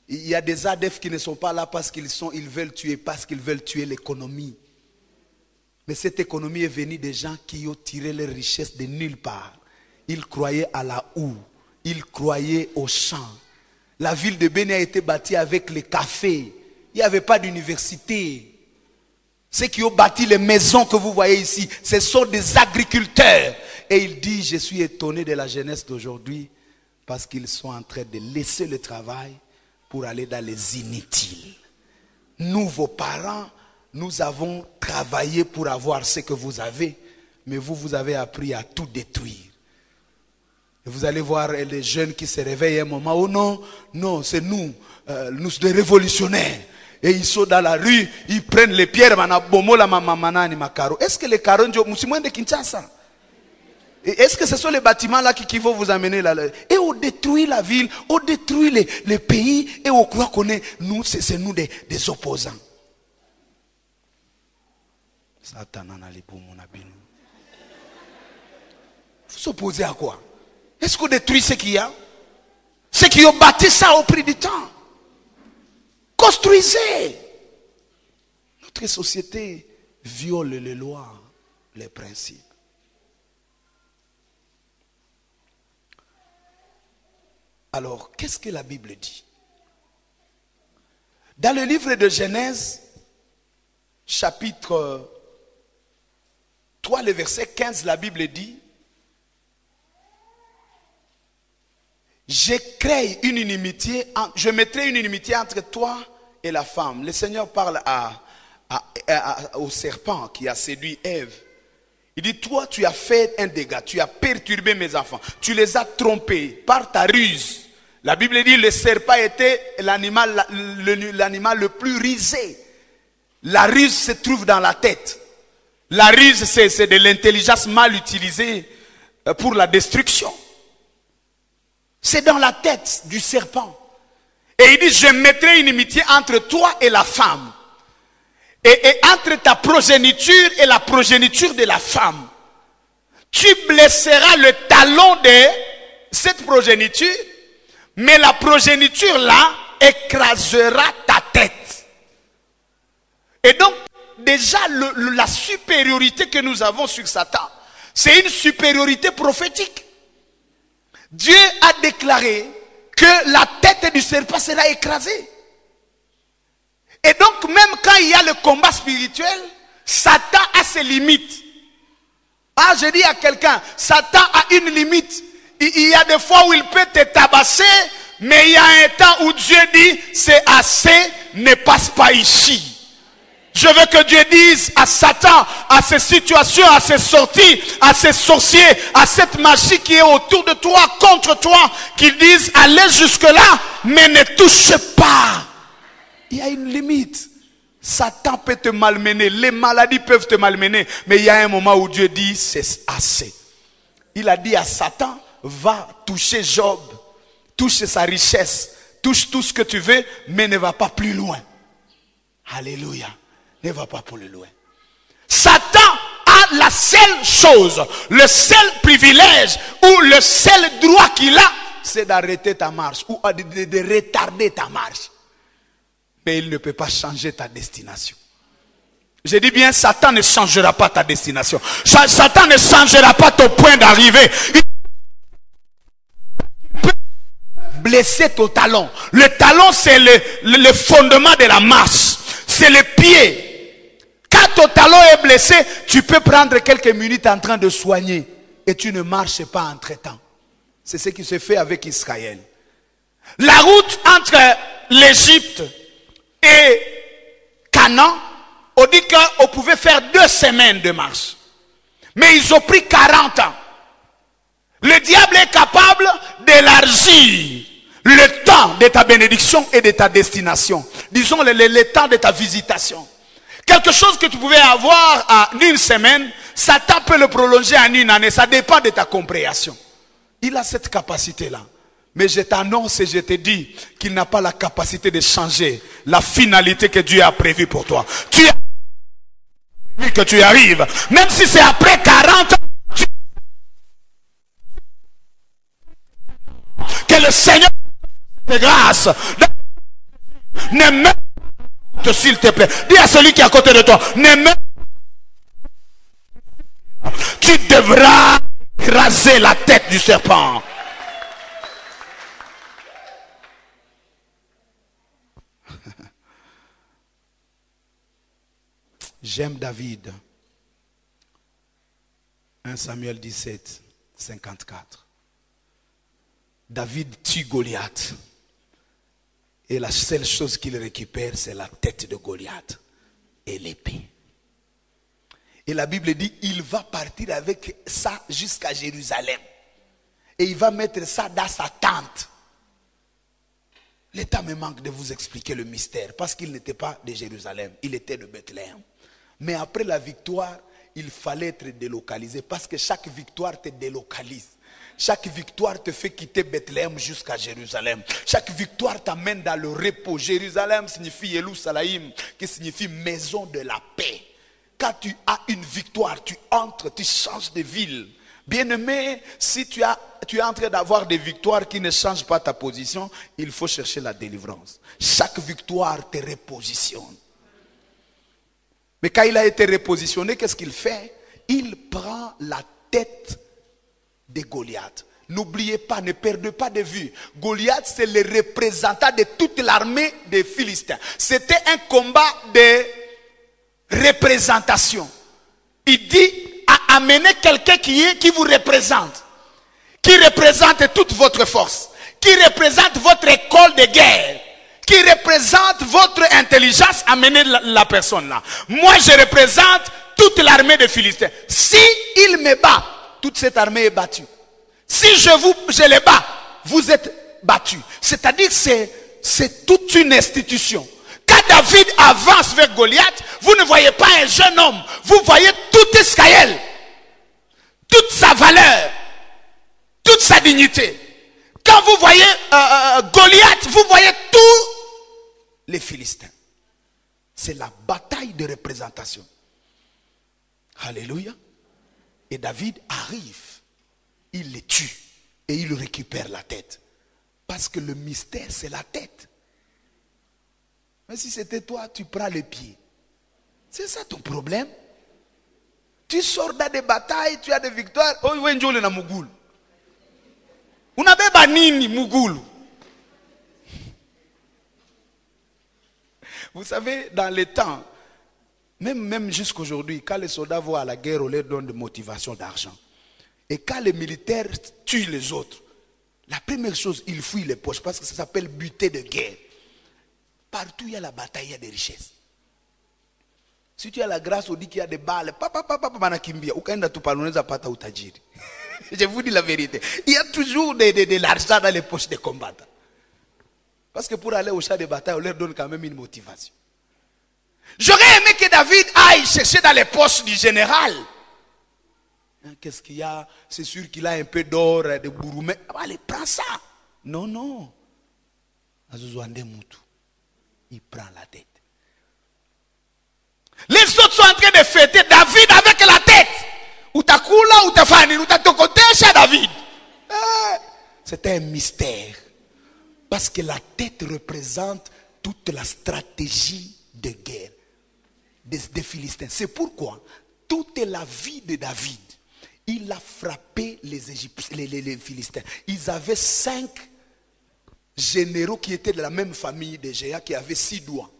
Speaker 1: Il y a des ADF qui ne sont pas là parce qu'ils veulent tuer, parce qu'ils veulent tuer l'économie. Mais cette économie est venue des gens qui ont tiré les richesses de nulle part. Ils croyaient à la houe, ils croyaient au champ. La ville de Béni a été bâtie avec les cafés. Il n'y avait pas d'université. Ceux qui ont bâti les maisons que vous voyez ici, ce sont des agriculteurs. Et il dit, je suis étonné de la jeunesse d'aujourd'hui parce qu'ils sont en train de laisser le travail pour aller dans les inutiles. Nous, vos parents, nous avons travaillé pour avoir ce que vous avez, mais vous avez appris à tout détruire. Et vous allez voir les jeunes qui se réveillent un moment, oh non, c'est nous, nous sommes des révolutionnaires. Et ils sont dans la rue, ils prennent les pierres, est-ce que les carons de Kinshasa? Est-ce que ce sont les bâtiments là qui vont vous amener là? Et on détruit la ville, on détruit les pays et on croit qu'on est, nous, c'est nous des opposants. Vous s'opposez à quoi? Est-ce qu'on détruit ce qu'il y a? Ceux qui ont bâti ça au prix du temps. Construisez. Notre société viole les lois, les principes. Alors, qu'est-ce que la Bible dit? Dans le livre de Genèse, chapitre 3, le verset 15, la Bible dit: je mettrai une inimitié entre toi et la femme. Le Seigneur parle au serpent qui a séduit Ève. Il dit: toi, tu as fait un dégât, tu as perturbé mes enfants, tu les as trompés par ta ruse. La Bible dit: le serpent était l'animal le plus rusé. La ruse se trouve dans la tête. La ruse, c'est de l'intelligence mal utilisée pour la destruction. C'est dans la tête du serpent. Et il dit: je mettrai une inimitié entre toi et la femme. Et entre ta progéniture et la progéniture de la femme. Tu blesseras le talon de cette progéniture, mais la progéniture là écrasera ta tête. Et donc, déjà, la supériorité que nous avons sur Satan, c'est une supériorité prophétique. Dieu a déclaré que la tête du serpent sera écrasée. Et donc, même quand il y a le combat spirituel, Satan a ses limites. Ah, je dis à quelqu'un, Satan a une limite. Il y a des fois où il peut te tabasser, mais il y a un temps où Dieu dit: c'est assez, ne passe pas ici. Je veux que Dieu dise à Satan, à ces situations, à ces sorties, à ces sorciers, à cette magie qui est autour de toi, contre toi, qu'il dise: allez jusque-là, mais ne touche pas. Il y a une limite. Satan peut te malmener, les maladies peuvent te malmener, mais il y a un moment où Dieu dit: c'est assez. Il a dit à Satan: va toucher Job, touche sa richesse, touche tout ce que tu veux, mais ne va pas plus loin. Alléluia. Ne va pas pour le loin. Satan a la seule chose, le seul privilège ou le seul droit qu'il a, c'est d'arrêter ta marche ou de retarder ta marche. Mais il ne peut pas changer ta destination. Je dis bien, Satan ne changera pas ta destination. Satan ne changera pas ton point d'arrivée. Il peut blesser ton talon. Le talon, c'est le fondement de la marche. C'est le pied. Quand ton talon est blessé, tu peux prendre quelques minutes en train de soigner et tu ne marches pas entre-temps. C'est ce qui se fait avec Israël. La route entre l'Égypte et Canaan, on dit qu'on pouvait faire 2 semaines de marche. Mais ils ont pris 40 ans. Le diable est capable d'élargir le temps de ta bénédiction et de ta destination. Disons le temps de ta visitation. Quelque chose que tu pouvais avoir en 1 semaine, Satan peut le prolonger en 1 année. Ça dépend de ta compréhension. Il a cette capacité-là. Mais je t'annonce et je te dis qu'il n'a pas la capacité de changer la finalité que Dieu a prévue pour toi. Tu as prévu que tu arrives. Même si c'est après 40 ans. Que le Seigneur te grâce. Ne meurs pas, s'il te plaît. Dis à celui qui est à côté de toi. Ne meurs pas. Tu devras écraser la tête du serpent. J'aime David. 1 Samuel 17, 54. David tue Goliath. Et la seule chose qu'il récupère, c'est la tête de Goliath et l'épée. Et la Bible dit, il va partir avec ça jusqu'à Jérusalem. Et il va mettre ça dans sa tente. Le temps me manque de vous expliquer le mystère. Parce qu'il n'était pas de Jérusalem, il était de Bethléem. Mais après la victoire, il fallait être délocalisé parce que chaque victoire te délocalise. Chaque victoire te fait quitter Bethléem jusqu'à Jérusalem. Chaque victoire t'amène dans le repos. Jérusalem signifie Yerushalayim, qui signifie maison de la paix. Quand tu as une victoire, tu entres, tu changes de ville. Bien-aimé, si tu es en train d'avoir des victoires qui ne changent pas ta position, il faut chercher la délivrance. Chaque victoire te repositionne. Mais quand il a été repositionné, qu'est-ce qu'il fait? Il prend la tête de Goliath. N'oubliez pas, ne perdez pas de vue. Goliath, c'est le représentant de toute l'armée des Philistins. C'était un combat de représentation. Il dit à amener quelqu'un qui vous représente, qui représente toute votre force, qui représente votre école de guerre, qui représente votre intelligence. Amenez la personne là. Moi, je représente toute l'armée des Philistins. Si il me bat, toute cette armée est battue. Si je les bats, vous êtes battus. C'est-à-dire que c'est toute une institution. Quand David avance vers Goliath, vous ne voyez pas un jeune homme. Vous voyez tout Israël. Toute sa valeur. Toute sa dignité. Quand vous voyez Goliath, vous voyez tous les Philistins. C'est la bataille de représentation. Alléluia. Et David arrive, il les tue et il récupère la tête. Parce que le mystère, c'est la tête. Mais si c'était toi, tu prends les pieds. C'est ça ton problème. Tu sors dans des batailles, tu as des victoires. Oh, oui, njole na mugulu. Unabeba nini mugulu? Vous savez, dans les temps, même jusqu'aujourd'hui, quand les soldats vont à la guerre, on leur donne de motivation d'argent. Et quand les militaires tuent les autres, la première chose, ils fouillent les poches parce que ça s'appelle butin de guerre. Partout, il y a la bataille, il y a des richesses. Si tu as la grâce, on dit qu'il y a des balles. Je vous dis la vérité. Il y a toujours de l'argent dans les poches des combattants. Parce que pour aller au champ de bataille, on leur donne quand même une motivation. J'aurais aimé que David aille chercher dans les poches du général. Qu'est-ce qu'il y a? C'est sûr qu'il a un peu d'or, de bouroumé. Allez, prends ça. Non, non. Il prend la tête. Les autres sont en train de fêter David avec la tête. Utakula, utafani, utatokotesha David. C'était un mystère. Parce que la tête représente toute la stratégie de guerre des Philistins. C'est pourquoi toute la vie de David, il a frappé les Égyptiens, les Philistins. Ils avaient 5 généraux qui étaient de la même famille de Géa, qui avaient 6 doigts.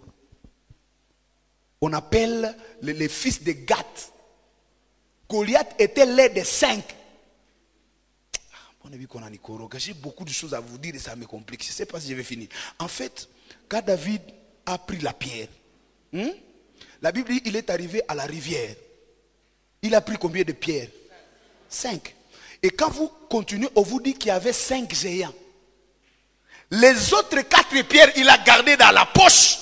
Speaker 1: On appelle les fils de Gath. Goliath était l'un des 5. J'ai beaucoup de choses à vous dire et ça me complique. Je ne sais pas si je vais finir. En fait, quand David a pris la pierre, la Bible dit qu'il est arrivé à la rivière. Il a pris combien de pierres? 5. Et quand vous continuez, on vous dit qu'il y avait 5 géants. Les autres 4 pierres, il a gardé dans la poche.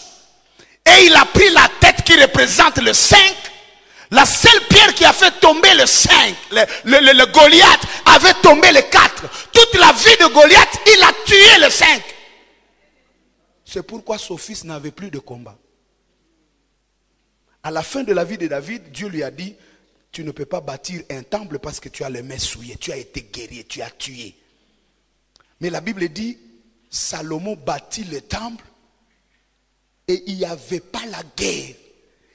Speaker 1: Et il a pris la tête qui représente le 5. La seule pierre qui a fait tomber le 5, le Goliath, avait tombé le 4. Toute la vie de Goliath, il a tué le 5. C'est pourquoi son fils n'avait plus de combat. À la fin de la vie de David, Dieu lui a dit, tu ne peux pas bâtir un temple parce que tu as les mains souillées, tu as été guerrier, tu as tué. Mais la Bible dit, Salomon bâtit le temple et il n'y avait pas la guerre.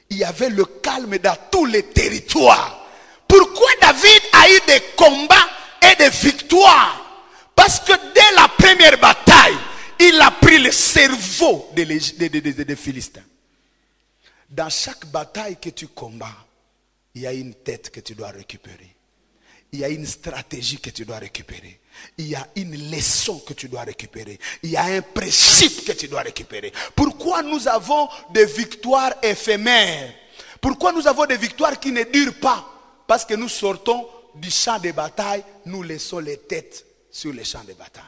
Speaker 1: Il y avait le calme dans tous les territoires. Pourquoi David a eu des combats et des victoires? Parce que dès la première bataille, il a pris le cerveau des Philistins. Dans chaque bataille que tu combats, il y a une tête que tu dois récupérer. Il y a une stratégie que tu dois récupérer. Il y a une leçon que tu dois récupérer. Il y a un principe que tu dois récupérer. Pourquoi nous avons des victoires éphémères? Pourquoi nous avons des victoires qui ne durent pas? Parce que nous sortons du champ de bataille, nous laissons les têtes sur les champs de bataille.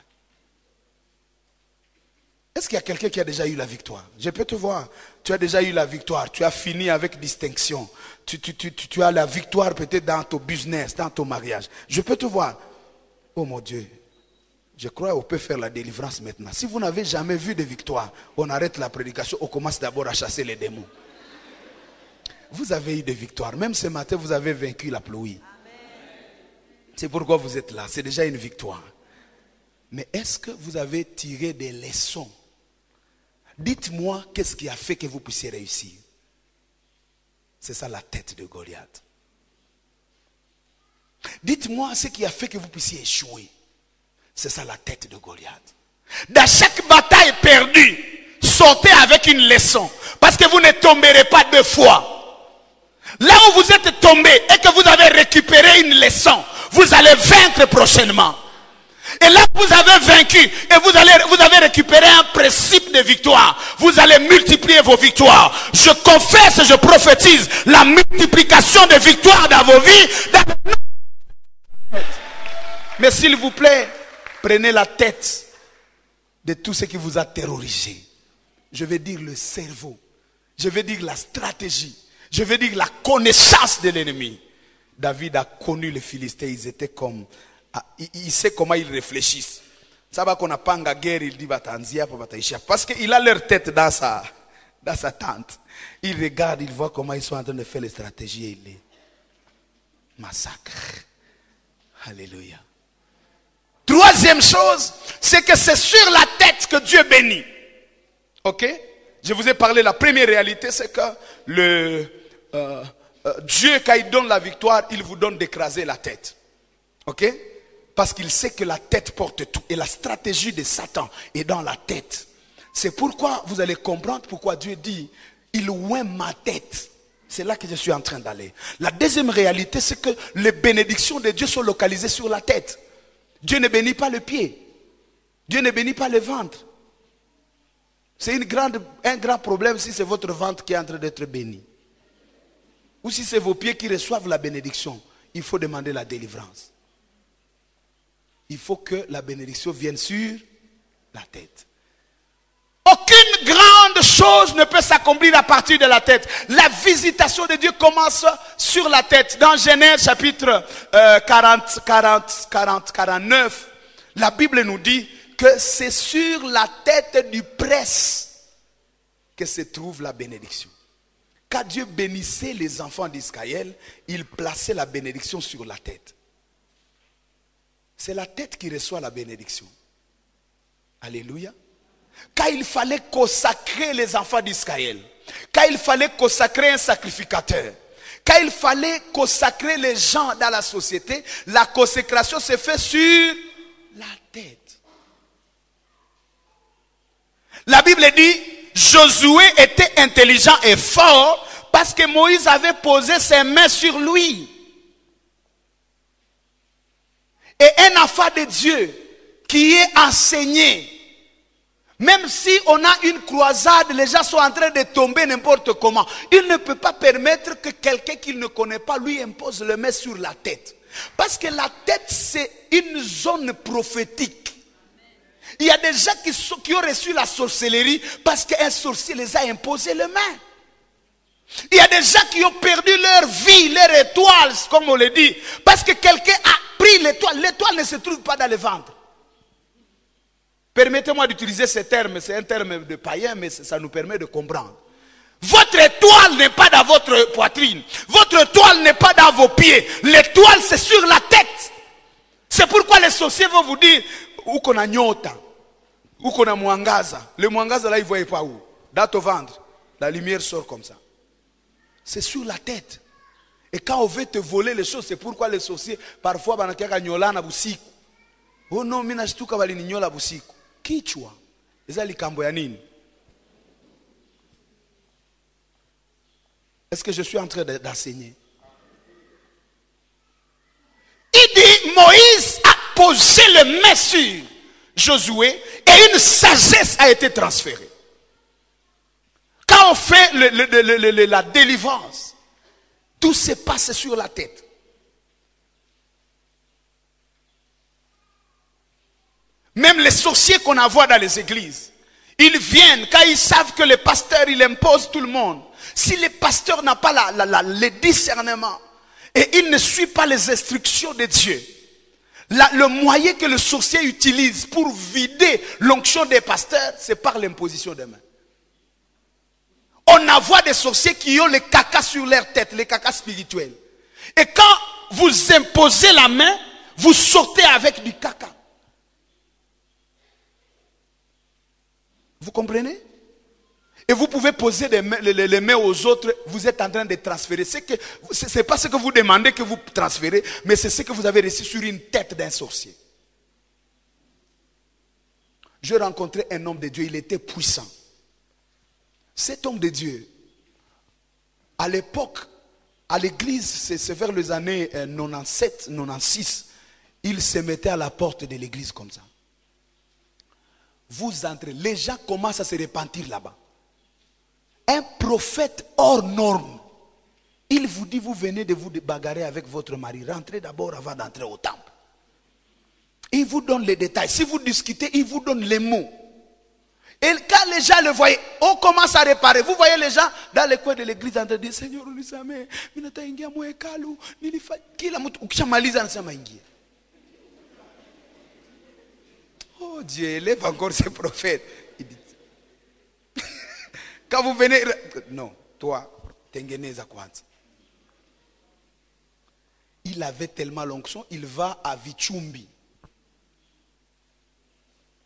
Speaker 1: Est-ce qu'il y a quelqu'un qui a déjà eu la victoire? Je peux te voir. Tu as déjà eu la victoire. Tu as fini avec distinction. Tu as la victoire peut-être dans ton business, dans ton mariage. Je peux te voir. Oh mon Dieu. Je crois qu'on peut faire la délivrance maintenant. Si vous n'avez jamais vu de victoire, on arrête la prédication. On commence d'abord à chasser les démons. Vous avez eu des victoires. Même ce matin, vous avez vaincu la pluie. C'est pourquoi vous êtes là. C'est déjà une victoire. Mais est-ce que vous avez tiré des leçons? Dites-moi qu'est-ce qui a fait que vous puissiez réussir. C'est ça la tête de Goliath. Dites-moi ce qui a fait que vous puissiez échouer. C'est ça la tête de Goliath. Dans chaque bataille perdue, sortez avec une leçon. Parce que vous ne tomberez pas deux fois. Là où vous êtes tombé et que vous avez récupéré une leçon, vous allez vaincre prochainement. Et là, vous avez vaincu et vous avez récupéré un principe de victoire. Vous allez multiplier vos victoires. Je confesse, je prophétise la multiplication de victoires dans vos vies. Mais s'il vous plaît, prenez la tête de tout ce qui vous a terrorisé. Je vais dire le cerveau. Je vais dire la stratégie. Je vais dire la connaissance de l'ennemi. David a connu les Philistins. Ils étaient comme... Il sait comment ils réfléchissent. Ça va qu'on a pas en guerre, il dit parce qu'il a leur tête dans sa tente. Il regarde, il voit comment ils sont en train de faire les stratégies et les massacres. Alléluia. Troisième chose, c'est que c'est sur la tête que Dieu bénit. Ok? Je vous ai parlé, la première réalité, c'est que Dieu, quand il donne la victoire, il vous donne d'écraser la tête. Ok? Parce qu'il sait que la tête porte tout. Et la stratégie de Satan est dans la tête. C'est pourquoi vous allez comprendre pourquoi Dieu dit, il oint ma tête. C'est là que je suis en train d'aller. La deuxième réalité, c'est que les bénédictions de Dieu sont localisées sur la tête. Dieu ne bénit pas le pied. Dieu ne bénit pas le ventre. C'est un grand problème si c'est votre ventre qui est en train d'être béni. Ou si c'est vos pieds qui reçoivent la bénédiction. Il faut demander la délivrance. Il faut que la bénédiction vienne sur la tête. Aucune grande chose ne peut s'accomplir à partir de la tête. La visitation de Dieu commence sur la tête. Dans Genèse chapitre 49, la Bible nous dit que c'est sur la tête du prince que se trouve la bénédiction. Quand Dieu bénissait les enfants d'Israël, il plaçait la bénédiction sur la tête. C'est la tête qui reçoit la bénédiction. Alléluia. Quand il fallait consacrer les enfants d'Israël, quand il fallait consacrer un sacrificateur, quand il fallait consacrer les gens dans la société, la consécration se fait sur la tête. La Bible dit, Josué était intelligent et fort parce que Moïse avait posé ses mains sur lui. Et un enfant de Dieu qui est enseigné, même si on a une croisade, les gens sont en train de tomber n'importe comment, il ne peut pas permettre que quelqu'un qu'il ne connaît pas lui impose le main sur la tête. Parce que la tête, c'est une zone prophétique. Il y a des gens qui ont reçu la sorcellerie parce qu'un sorcier les a imposé les mains. Il y a des gens qui ont perdu leur vie, leur étoile, comme on le dit, parce que quelqu'un a pris l'étoile. L'étoile ne se trouve pas dans le ventre. Permettez-moi d'utiliser ce terme, c'est un terme de païen, mais ça nous permet de comprendre. Votre étoile n'est pas dans votre poitrine. Votre étoile n'est pas dans vos pieds. L'étoile, c'est sur la tête. C'est pourquoi les sorciers vont vous dire, où qu'on a nyota, où qu'on a mwangaza. Le mwangaza là, il ne voit pas où. Dans ton ventre, la lumière sort comme ça. C'est sur la tête. Et quand on veut te voler les choses, c'est pourquoi les sorciers, parfois, banakaka nyola na busiku. Oh non, mina shtuka bali ni nyola busiku. Kichwa. Eza likambo ya nini? Est-ce que je suis en train d'enseigner? Il dit, Moïse a posé le main sur Josué et une sagesse a été transférée. Quand on fait la délivrance, tout se passe sur la tête. Même les sorciers qu'on envoie dans les églises, Ils viennent quand ils savent que le pasteur, il impose tout le monde. Si le pasteur n'a pas le discernement et il ne suit pas les instructions de Dieu, le moyen que le sorcier utilise pour vider l'onction des pasteurs, c'est par l'imposition des mains. On envoie des sorciers qui ont le caca sur leur tête, les caca spirituels. Et quand vous imposez la main, vous sortez avec du caca. Vous comprenez? Et vous pouvez poser les mains aux autres, vous êtes en train de transférer. Ce n'est pas ce que vous demandez que vous transférez, mais c'est ce que vous avez reçu sur une tête d'un sorcier. J'ai rencontré un homme de Dieu, il était puissant. Cet homme de Dieu, à l'époque, à l'église, c'est vers les années 97, 96, il se mettait à la porte de l'église comme ça. Vous entrez, les gens commencent à se repentir là-bas. Un prophète hors norme, il vous dit, vous venez de vous bagarrer avec votre mari, rentrez d'abord avant d'entrer au temple. Il vous donne les détails. Si vous discutez, il vous donne les mots. Et quand les gens le voient, on commence à réparer. Vous voyez les gens dans les coins de l'église en train de dire, Seigneur, unisamee, minataingia mwekalu, kila mtu ukishamaliza anasema ingia. Oh Dieu, élève encore ces prophètes. Il dit, quand vous venez, non, toi, tengeneza kwanza. Il avait tellement l'onction, il va à Vichumbi.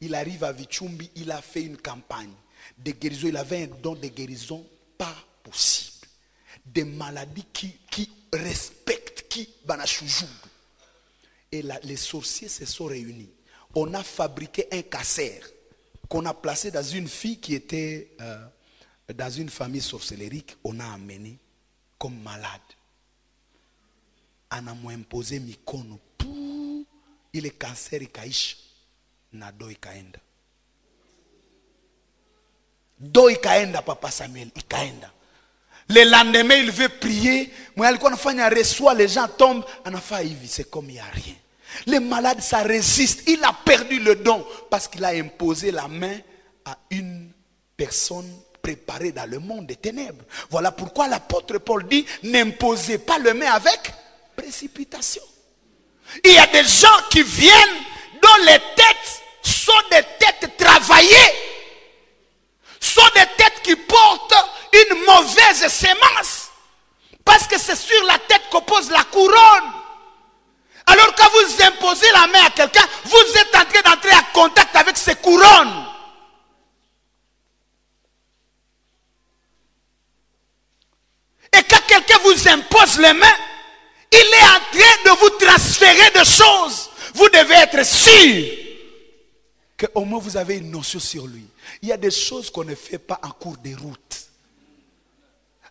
Speaker 1: Il arrive à Vichumbi, il a fait une campagne de guérison. Il avait un don de guérison pas possible. Des maladies qui respectent, qui banachoujoub. Et là, les sorciers se sont réunis. On a fabriqué un casser qu'on a placé dans une fille qui était dans une famille sorcellérique. On a amené comme malade. On a imposé mikono. Il est cancer et kaisha. Na do ikaenda. Do ikaenda papa Samuel, ikaenda. Le lendemain il veut prier, moi alikuwa anafanya reçoit, les gens tombent, anafanya hivi, c'est comme il n'y a rien. Les malades ça résiste, il a perdu le don parce qu'il a imposé la main à une personne préparée dans le monde des ténèbres. Voilà pourquoi l'apôtre Paul dit, n'imposez pas le main avec précipitation. Il y a des gens qui viennent dont les têtes sont des têtes travaillées, sont des têtes qui portent une mauvaise sémence, parce que c'est sur la tête qu'on pose la couronne. Alors quand vous imposez la main à quelqu'un, vous êtes en train d'entrer en contact avec ces couronnes. Et quand quelqu'un vous impose les mains, il est en train de vous transférer des choses. Vous devez être sûr qu'au moins vous avez une notion sur lui. Il y a des choses qu'on ne fait pas en cours de route.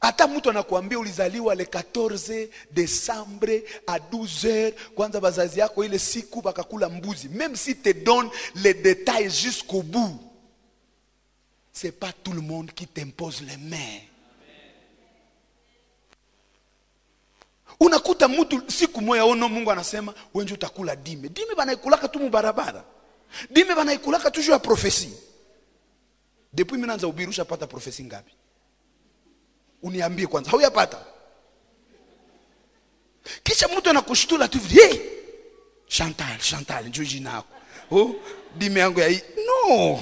Speaker 1: Hata mtu anakuambia ulizaliwa le 14 décembre à 12h, kwanza bazazi yako ile siku bakakula mbuzi. Même si te donne les détails jusqu'au bout, c'est pas tout le monde qui t'impose les mains. Unakuta mtu siku moja ono Mungu anasema wenje utakula dime. Dime banaikulaka tu mubarabara. Dime banaikulaka toujours à prophétie. Depuis mimi naanza ubiri ushapata prophétie ngapi? Uniambie kwanza, hauyapata? Kisha mtu anakushtula tu, hey! Chantal, njoo jina yako. Oh, dime yangu ya hii. No.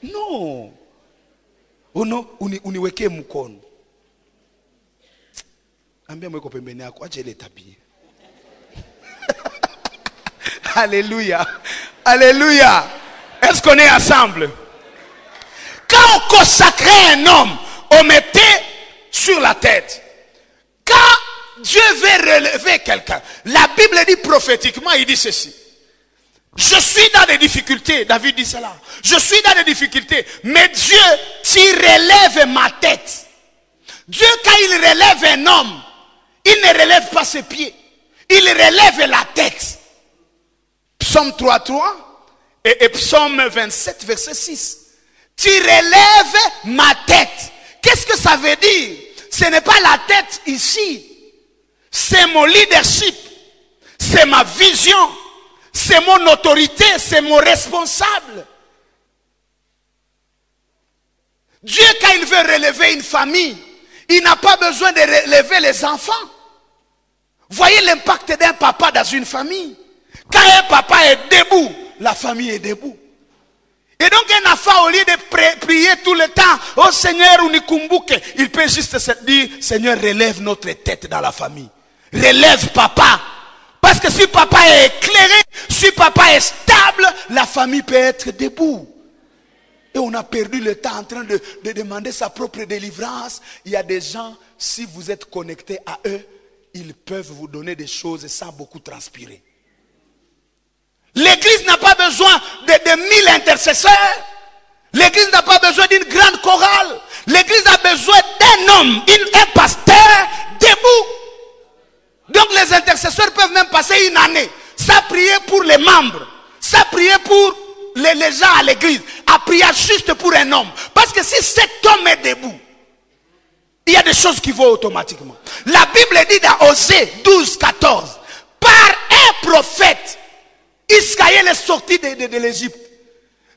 Speaker 1: No. Uno uniwekee mkono. Ambia mweko pembeni yako, acha ile tabia. Alléluia. Alléluia. Est-ce qu'on est ensemble? Quand on consacrait un homme, on mettait sur la tête. Quand Dieu veut relever quelqu'un, la Bible dit prophétiquement, il dit ceci. Je suis dans des difficultés, David dit cela. Je suis dans des difficultés, mais Dieu, tu relèves ma tête. Dieu, quand il relève un homme, il ne relève pas ses pieds. Il relève la tête. Psaume 3.3 et Psaume 27, verset 6. Tu relèves ma tête. Qu'est-ce que ça veut dire? Ce n'est pas la tête ici. C'est mon leadership. C'est ma vision. C'est mon autorité. C'est mon responsable. Dieu, quand il veut relever une famille, il n'a pas besoin de relever les enfants. Voyez l'impact d'un papa dans une famille. Quand un papa est debout, la famille est debout. Et donc un enfant, au lieu de prier tout le temps, oh Seigneur, unikumbuke, il peut juste se dire, Seigneur, relève notre tête dans la famille. Relève papa. Parce que si papa est éclairé, si papa est stable, la famille peut être debout. Et on a perdu le temps en train de demander sa propre délivrance. Il y a des gens, si vous êtes connectés à eux, ils peuvent vous donner des choses sans beaucoup transpirer. L'église n'a pas besoin de 1000 intercesseurs. L'église n'a pas besoin d'une grande chorale. L'église a besoin d'un homme, un pasteur debout. Donc les intercesseurs peuvent même passer une année sans prier pour les membres, sans prier pour les gens à l'église, à prier juste pour un homme. Parce que si cet homme est debout, il y a des choses qui vont automatiquement. La Bible dit dans Osée 12, 14, par un prophète, Israël est sorti de l'Égypte.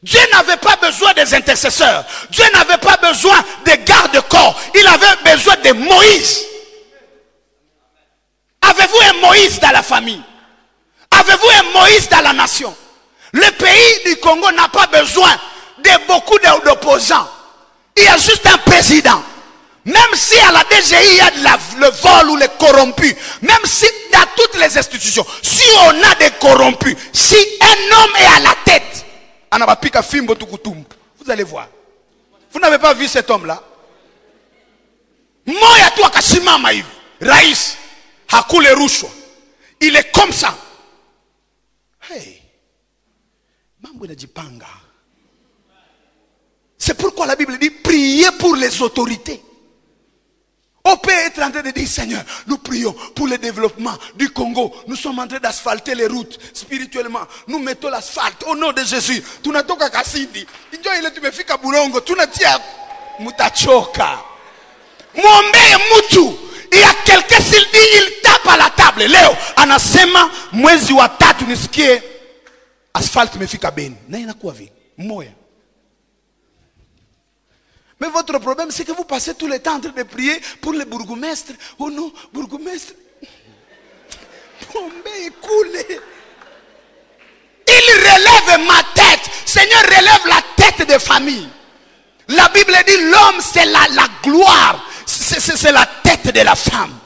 Speaker 1: Dieu n'avait pas besoin des intercesseurs. Dieu n'avait pas besoin des gardes-corps. Il avait besoin de Moïse. Avez-vous un Moïse dans la famille? Avez-vous un Moïse dans la nation? Le pays du Congo n'a pas besoin de beaucoup d'opposants. Il y a juste un président. Même si à la DGI il y a le vol ou les corrompus, même si dans toutes les institutions, si on a des corrompus, si un homme est à la tête, vous allez voir. Vous n'avez pas vu cet homme-là? Moya tu akasimama hivi, rais hakule rushwa. Il est comme ça. Hey, mambo inajipanga. C'est pourquoi la Bible dit priez pour les autorités. On peut être en train de dire, Seigneur, nous prions pour le développement du Congo. Nous sommes en train d'asphalter les routes spirituellement. Nous mettons l'asphalte au nom de Jésus. Tunatoka Kasindi. Injo ile tumefika Bulongo. Tunatia mutachoka. Muombee mutu. Il y a quelqu'un s'il dit, il tape à la table. Leo, anasema mwezi wa tatu nisikie asphalte imefika Beni. Na inakuwa vile. Moya. Mais votre problème, c'est que vous passez tout le temps en train de prier pour le bourgmestre. Oh non, bourgmestre. Bombé coulé. Il relève ma tête. Seigneur, relève la tête des familles. La Bible dit l'homme, c'est la gloire. C'est la tête de la femme.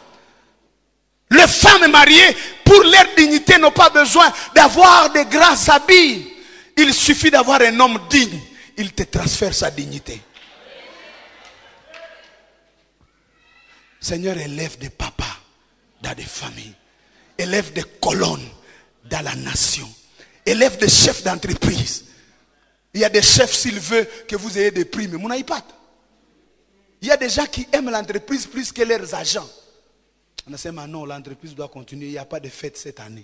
Speaker 1: Les femmes mariées, pour leur dignité, n'ont pas besoin d'avoir de grands habits. Il suffit d'avoir un homme digne. Il te transfère sa dignité. Seigneur, élève des papas dans des familles. Élève des colonnes dans la nation. Élève des chefs d'entreprise. Il y a des chefs, s'il veut que vous ayez des primes. Mon iPad. Il y a des gens qui aiment l'entreprise plus que leurs agents. On a dit, non, l'entreprise doit continuer. Il n'y a pas de fête cette année.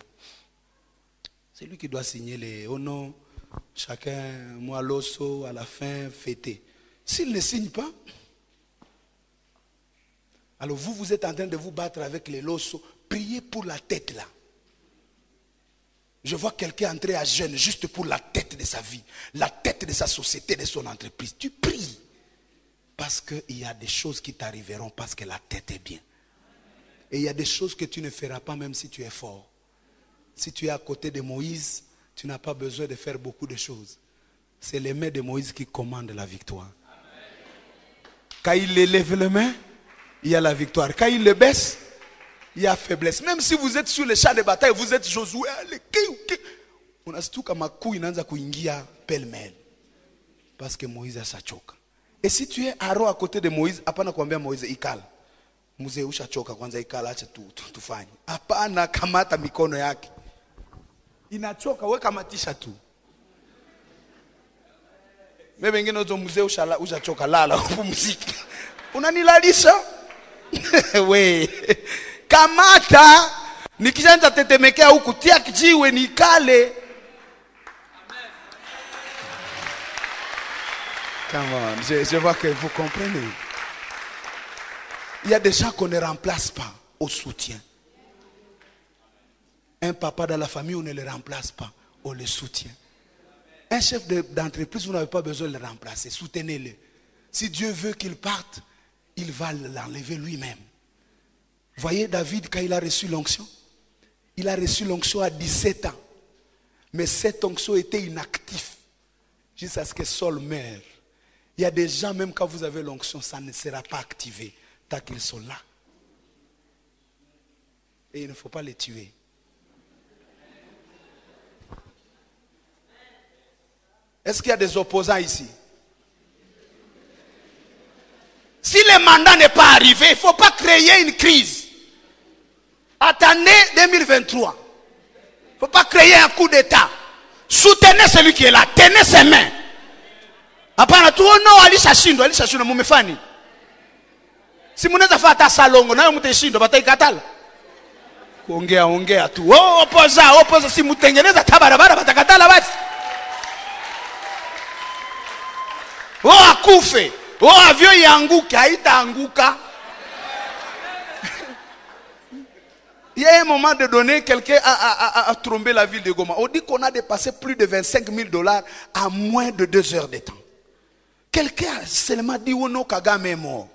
Speaker 1: C'est lui qui doit signer les non, chacun, moi, l'osso, à la fin, fêter. S'il ne signe pas, alors vous êtes en train de vous battre avec les lossos. Priez pour la tête là. Je vois quelqu'un entrer à jeûne juste pour la tête de sa vie. La tête de sa société, de son entreprise. Tu pries. Parce qu'il y a des choses qui t'arriveront parce que la tête est bien. Et il y a des choses que tu ne feras pas même si tu es fort. Si tu es à côté de Moïse, tu n'as pas besoin de faire beaucoup de choses. C'est les mains de Moïse qui commandent la victoire. Quand il élève les mains, il y a la victoire. Quand il le baisse, il y a faiblesse. Même si vous êtes sur le champ de bataille, vous êtes Josué. On a tout comme un coup, il n'a pas kuingia pêle-mêle. Parce que Moïse a sa choka. Et si tu es Aaron à côté de Moïse, apana kuambia Moïse ikala. Mzee ushachoka kwanza ikala acha tufanye. Hapana kamata mikono yake. Inachoka wewe kamatisha tu. Mimi wengine ndio mzee ushachoka lala upumzike. Unanilalisha? We. Kamata nikishaanza tetemekea huku tia kijiwe nikale. Come on, je vois que vous comprenez. Il y a des gens qu'on ne remplace pas au soutien. Un papa dans la famille, on ne le remplace pas, on le soutient. Un chef d'entreprise, vous n'avez pas besoin de le remplacer, soutenez-le. Si Dieu veut qu'il parte, il va l'enlever lui-même. Voyez David, quand il a reçu l'onction, il a reçu l'onction à 17 ans. Mais cette onction était inactive jusqu'à ce que Saul meure. Il y a des gens, même quand vous avez l'onction, ça ne sera pas activé tant qu'ils sont là. Et il ne faut pas les tuer. Est-ce qu'il y a des opposants ici? Si le mandat n'est pas arrivé, il ne faut pas créer une crise. Attendez 2023. Il ne faut pas créer un coup d'État. Soutenez celui qui est là. Tenez ses mains. Apana tu no alishashindwa mumefani. Si munaweza fata salongo nayo mteshindwa bataikatala. Kuongea tu. Oh opoza si mutengeneza tabarabara batakatala basi. Oh akufe. Oh avion ianguke haitaanguka. Il y a un moment de donné, quelqu'un a trompé la ville de Goma. On dit qu'on a dépassé plus de 25 000 $ en moins de 2 heures de temps. Quelqu'un a seulement dit Wono Kagame est mort.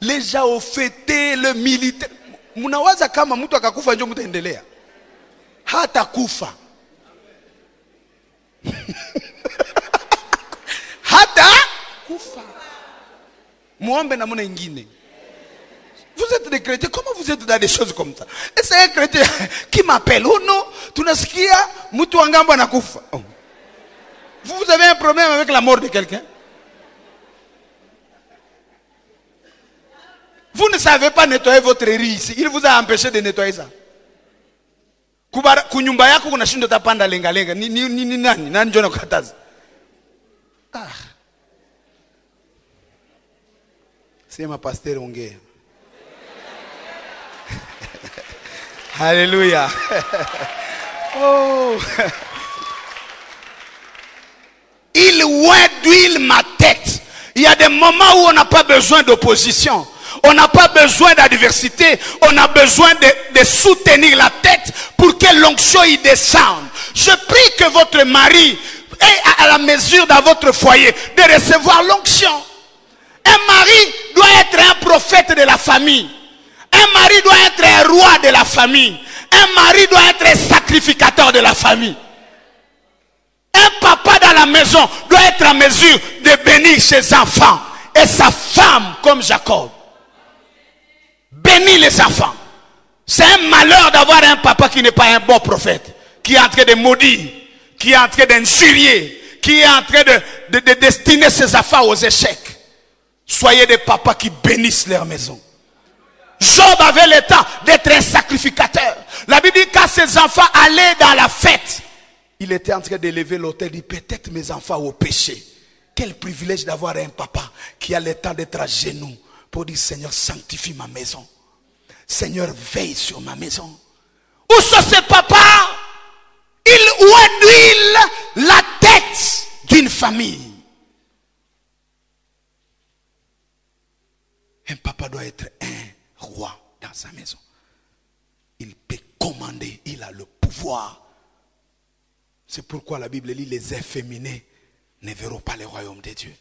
Speaker 1: Les gens ont fêté le militaire. Munawaza kama mtu akakufa njo mtaendelea. Hata kufa. Hata kufa. Muombe na muna ingine. Vous êtes des chrétiens, comment vous êtes dans des choses comme ça? Et c'est un chrétien qui m'appelle. Oh non, tunasikia mtu wangambo anakufa. Vous avez un problème avec la mort de quelqu'un? Vous ne savez pas nettoyer votre riz ici. Il vous a empêché de nettoyer ça. Kunyumba yako kuna shindo tapanda lenga lenga. Ni nani? Nani jona kukataza? Sema pasteur ongea. Alléluia. Oh. Il d'huile ma tête. Il y a des moments où on n'a pas besoin d'opposition. On n'a pas besoin d'adversité. On a besoin de soutenir la tête pour que l'onction y descende. Je prie que votre mari ait à la mesure dans votre foyer de recevoir l'onction. Un mari doit être un prophète de la famille. Un mari doit être un roi de la famille. Un mari doit être un sacrificateur de la famille. Un papa dans la maison doit être en mesure de bénir ses enfants. Et sa femme comme Jacob. Bénir les enfants. C'est un malheur d'avoir un papa qui n'est pas un bon prophète. Qui est en train de maudire. Qui est en train d'injurier. Qui est en train de destiner ses enfants aux échecs. Soyez des papas qui bénissent leur maison. Job avait le temps d'être un sacrificateur. La Bible dit quand ses enfants allaient dans la fête, il était en train d'élever l'autel. Il dit peut-être mes enfants au péché. Quel privilège d'avoir un papa qui a le temps d'être à genoux pour dire Seigneur sanctifie ma maison. Seigneur veille sur ma maison. Où sont ces papas? Il huile la tête d'une famille. Un papa doit être un roi dans sa maison. Il peut commander, il a le pouvoir. C'est pourquoi la Bible dit les efféminés ne verront pas le royaume de Dieu.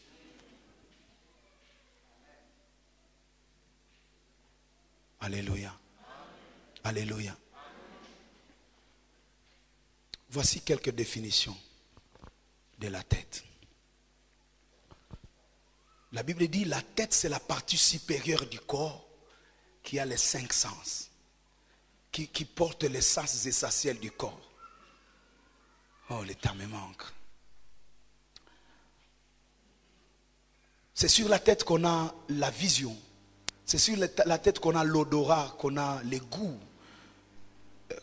Speaker 1: Alléluia. Alléluia. Voici quelques définitions de la tête. La Bible dit la tête c'est la partie supérieure du corps qui a les 5 sens, qui porte les sens essentiels du corps. Oh, le temps me manque. C'est sur la tête qu'on a la vision. C'est sur la tête qu'on a l'odorat, qu'on a les goûts,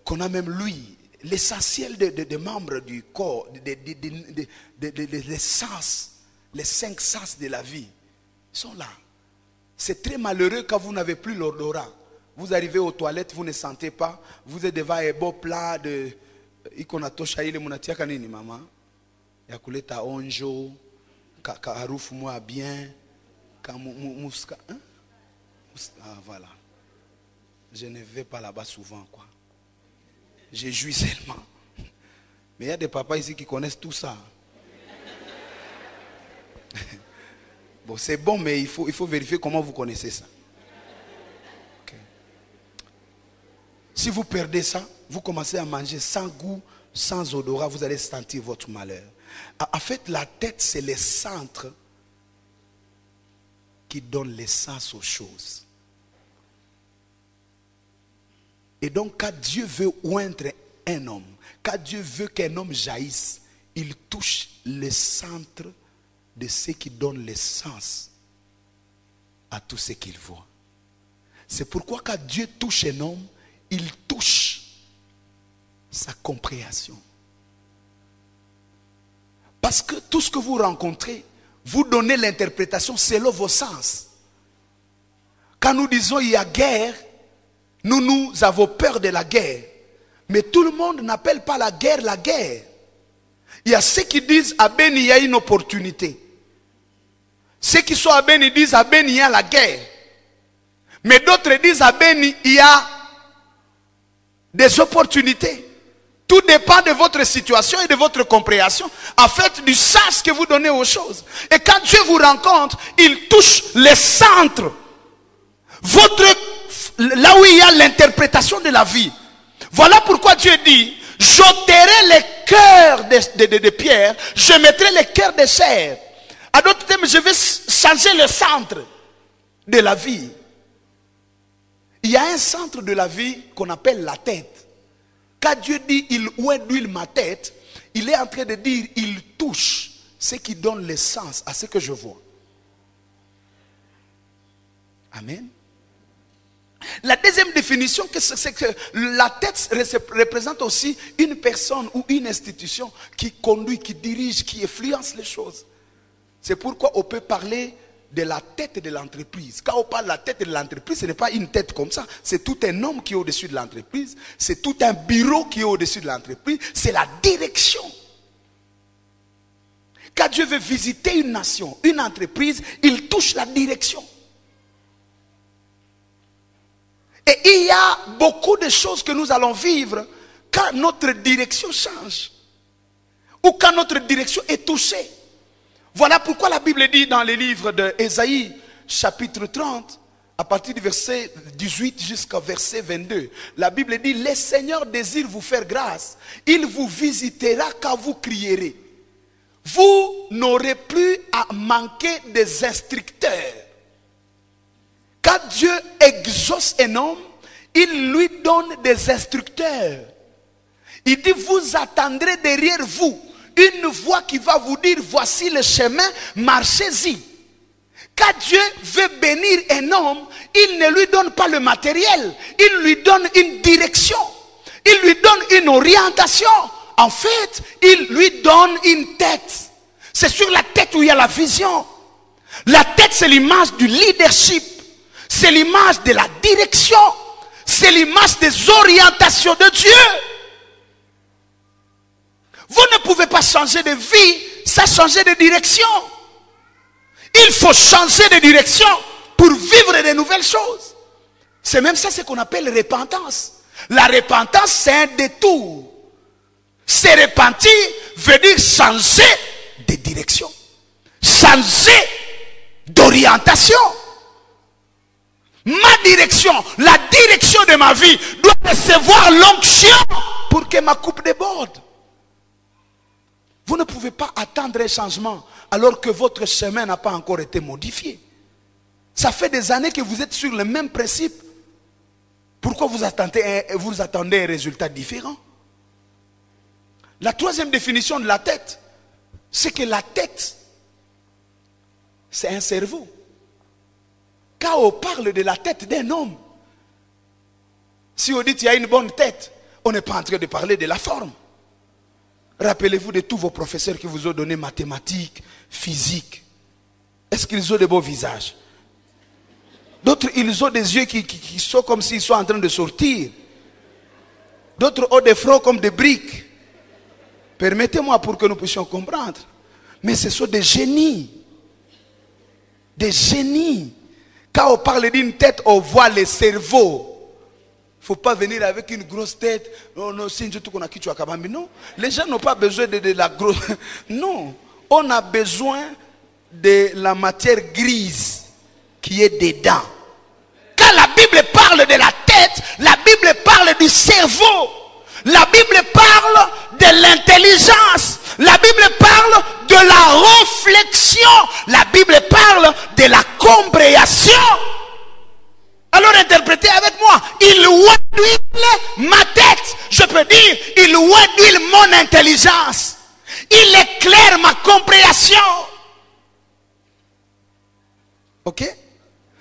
Speaker 1: qu'on a même l'ouïe. L'essentiel des membres du corps, les sens, les 5 sens de la vie sont là. C'est très malheureux quand vous n'avez plus l'odorat. Vous arrivez aux toilettes, vous ne sentez pas. Vous êtes devant un beau plat de... Ikonatosha ile munatiaka nini mama? Ya kuleta onjo, ka harufu moi bien, ka muska. Hein? Ah voilà. Je ne vais pas là-bas souvent quoi. Je jouis seulement. Mais il y a des papas ici qui connaissent tout ça. Bon, c'est bon, mais il faut vérifier comment vous connaissez ça. Okay. Si vous perdez ça, vous commencez à manger sans goût, sans odorat, vous allez sentir votre malheur. En fait, la tête, c'est le centre qui donne l'essence aux choses. Et donc, quand Dieu veut oindre un homme, quand Dieu veut qu'un homme jaillisse, il touche le centre de ce qui donne l'essence à tout ce qu'il voit. C'est pourquoi quand Dieu touche un homme, il touche sa compréhension. Parce que tout ce que vous rencontrez, vous donnez l'interprétation selon vos sens. Quand nous disons il y a guerre, nous avons peur de la guerre. Mais tout le monde n'appelle pas la guerre la guerre. Il y a ceux qui disent à Beni il y a une opportunité. Ceux qui sont à Beni disent à Beni il y a la guerre. Mais d'autres disent à Beni il y a des opportunités. Tout dépend de votre situation et de votre compréhension. En fait, du sens que vous donnez aux choses. Et quand Dieu vous rencontre, il touche les centres. Là où il y a l'interprétation de la vie. Voilà pourquoi Dieu dit, j'ôterai les cœurs de pierre, je mettrai les cœurs de chair. À d'autres termes, je vais changer le centre de la vie. Il y a un centre de la vie qu'on appelle la tête. Quand Dieu dit, il huile ma tête, il est en train de dire, il touche ce qui donne le sens à ce que je vois. Amen. La deuxième définition, c'est que la tête représente aussi une personne ou une institution qui conduit, qui dirige, qui influence les choses. C'est pourquoi on peut parler de la tête de l'entreprise. Quand on parle de la tête de l'entreprise, ce n'est pas une tête comme ça. C'est tout un homme qui est au-dessus de l'entreprise. C'est tout un bureau qui est au-dessus de l'entreprise. C'est la direction. Quand Dieu veut visiter une nation, une entreprise, il touche la direction. Et il y a beaucoup de choses que nous allons vivre quand notre direction change. Ou quand notre direction est touchée. Voilà pourquoi la Bible dit dans les livres d'Ésaïe, chapitre 30, à partir du verset 18 jusqu'au verset 22. La Bible dit, le Seigneur désire vous faire grâce. Il vous visitera quand vous crierez. Vous n'aurez plus à manquer des instructeurs. Quand Dieu exauce un homme, il lui donne des instructeurs. Il dit, vous attendrez derrière vous une voix qui va vous dire, voici le chemin, marchez-y. Quand Dieu veut bénir un homme, il ne lui donne pas le matériel, il lui donne une direction, il lui donne une orientation. En fait, il lui donne une tête. C'est sur la tête où il y a la vision. La tête, c'est l'image du leadership. C'est l'image de la direction. C'est l'image des orientations de Dieu. Vous ne pouvez pas changer de vie sans changer de direction. Il faut changer de direction pour vivre de nouvelles choses. C'est même ça ce qu'on appelle repentance. La repentance, c'est un détour. Se repentir veut dire changer de direction. Changer d'orientation. Ma direction, la direction de ma vie doit recevoir l'onction pour que ma coupe déborde. Vous ne pouvez pas attendre un changement alors que votre chemin n'a pas encore été modifié. Ça fait des années que vous êtes sur le même principe. Pourquoi vous attendez un résultat différent? La troisième définition de la tête, c'est que la tête, c'est un cerveau. Quand on parle de la tête d'un homme, si on dit qu'il y a une bonne tête, on n'est pas en train de parler de la forme. Rappelez-vous de tous vos professeurs qui vous ont donné mathématiques, physique. Est-ce qu'ils ont de beaux visages? D'autres, ils ont des yeux qui sont comme s'ils sont en train de sortir. D'autres ont des fronts comme des briques. Permettez-moi pour que nous puissions comprendre. Mais ce sont des génies. Des génies. Quand on parle d'une tête, on voit le cerveau. Il ne faut pas venir avec une grosse tête. Oh non, non. Les gens n'ont pas besoin de la grosse. Non. On a besoin de la matière grise qui est dedans. Quand la Bible parle de la tête, la Bible parle du cerveau. La Bible parle de l'intelligence. La Bible parle de la réflexion. La Bible parle de la compréhension. Alors interprétez avec moi. Il huile ma tête. Je peux dire, il huile mon intelligence. Il éclaire ma compréhension. Ok?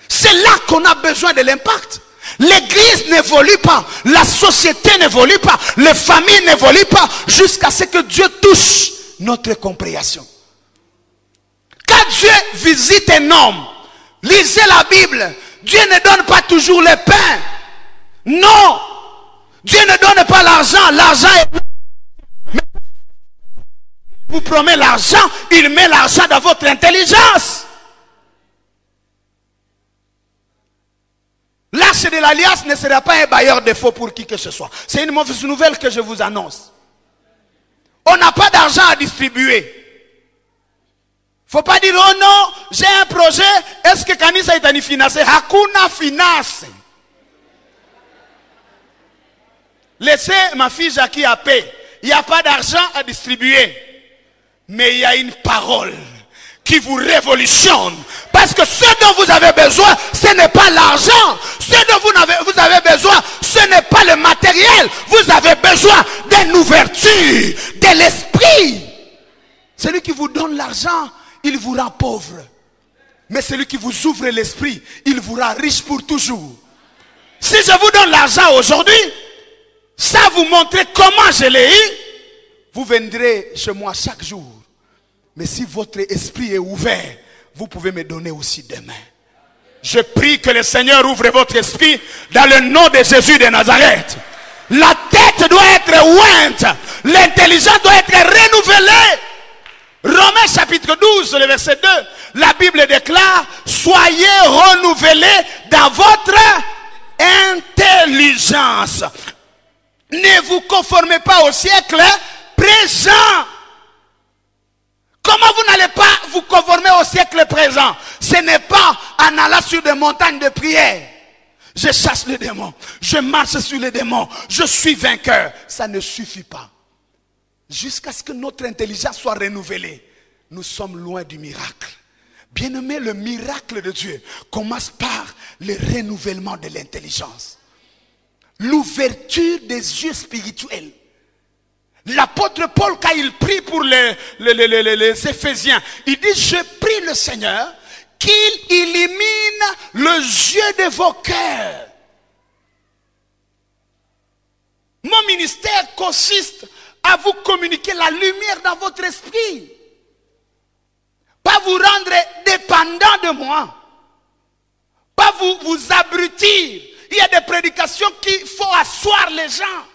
Speaker 1: C'est là qu'on a besoin de l'impact. L'église n'évolue pas, la société n'évolue pas, les familles n'évoluent pas jusqu'à ce que Dieu touche notre compréhension. Quand Dieu visite un homme, lisez la Bible, Dieu ne donne pas toujours le pain. Non, Dieu ne donne pas l'argent, l'argent est... Mais il vous promet l'argent, il met l'argent dans votre intelligence. L'arche de l'alliance ne sera pas un bailleur de faux pour qui que ce soit. C'est une mauvaise nouvelle que je vous annonce. On n'a pas d'argent à distribuer. Il ne faut pas dire, oh non, j'ai un projet, est-ce que Kanisa est financé? Hakuna finance. Laissez ma fille Jackie à paix. Il n'y a pas d'argent à distribuer. Mais il y a une parole qui vous révolutionne. Parce que ce dont vous avez besoin, ce n'est pas l'argent. Ce dont vous avez besoin, ce n'est pas le matériel. Vous avez besoin d'une ouverture de l'esprit. Celui qui vous donne l'argent, il vous rend pauvre. Mais celui qui vous ouvre l'esprit, il vous rend riche pour toujours. Si je vous donne l'argent aujourd'hui, ça vous montrer comment je l'ai eu, vous viendrez chez moi chaque jour. Mais si votre esprit est ouvert, vous pouvez me donner aussi demain. Je prie que le Seigneur ouvre votre esprit dans le nom de Jésus de Nazareth. La tête doit être ointe. L'intelligence doit être renouvelée. Romains chapitre 12, le verset 2. La Bible déclare, soyez renouvelés dans votre intelligence. Ne vous conformez pas au siècle présent. Comment vous n'allez pas vous conformer au siècle présent? Ce n'est pas en allant sur des montagnes de prière. Je chasse les démons. Je marche sur les démons. Je suis vainqueur. Ça ne suffit pas. Jusqu'à ce que notre intelligence soit renouvelée. Nous sommes loin du miracle. Bien-aimé, le miracle de Dieu commence par le renouvellement de l'intelligence. L'ouverture des yeux spirituels. L'apôtre Paul, quand il prie pour les Éphésiens, il dit, je prie le Seigneur qu'il illumine le yeux de vos cœurs. Mon ministère consiste à vous communiquer la lumière dans votre esprit. Pas vous rendre dépendant de moi. Pas vous abrutir. Il y a des prédications qu'il faut asseoir les gens.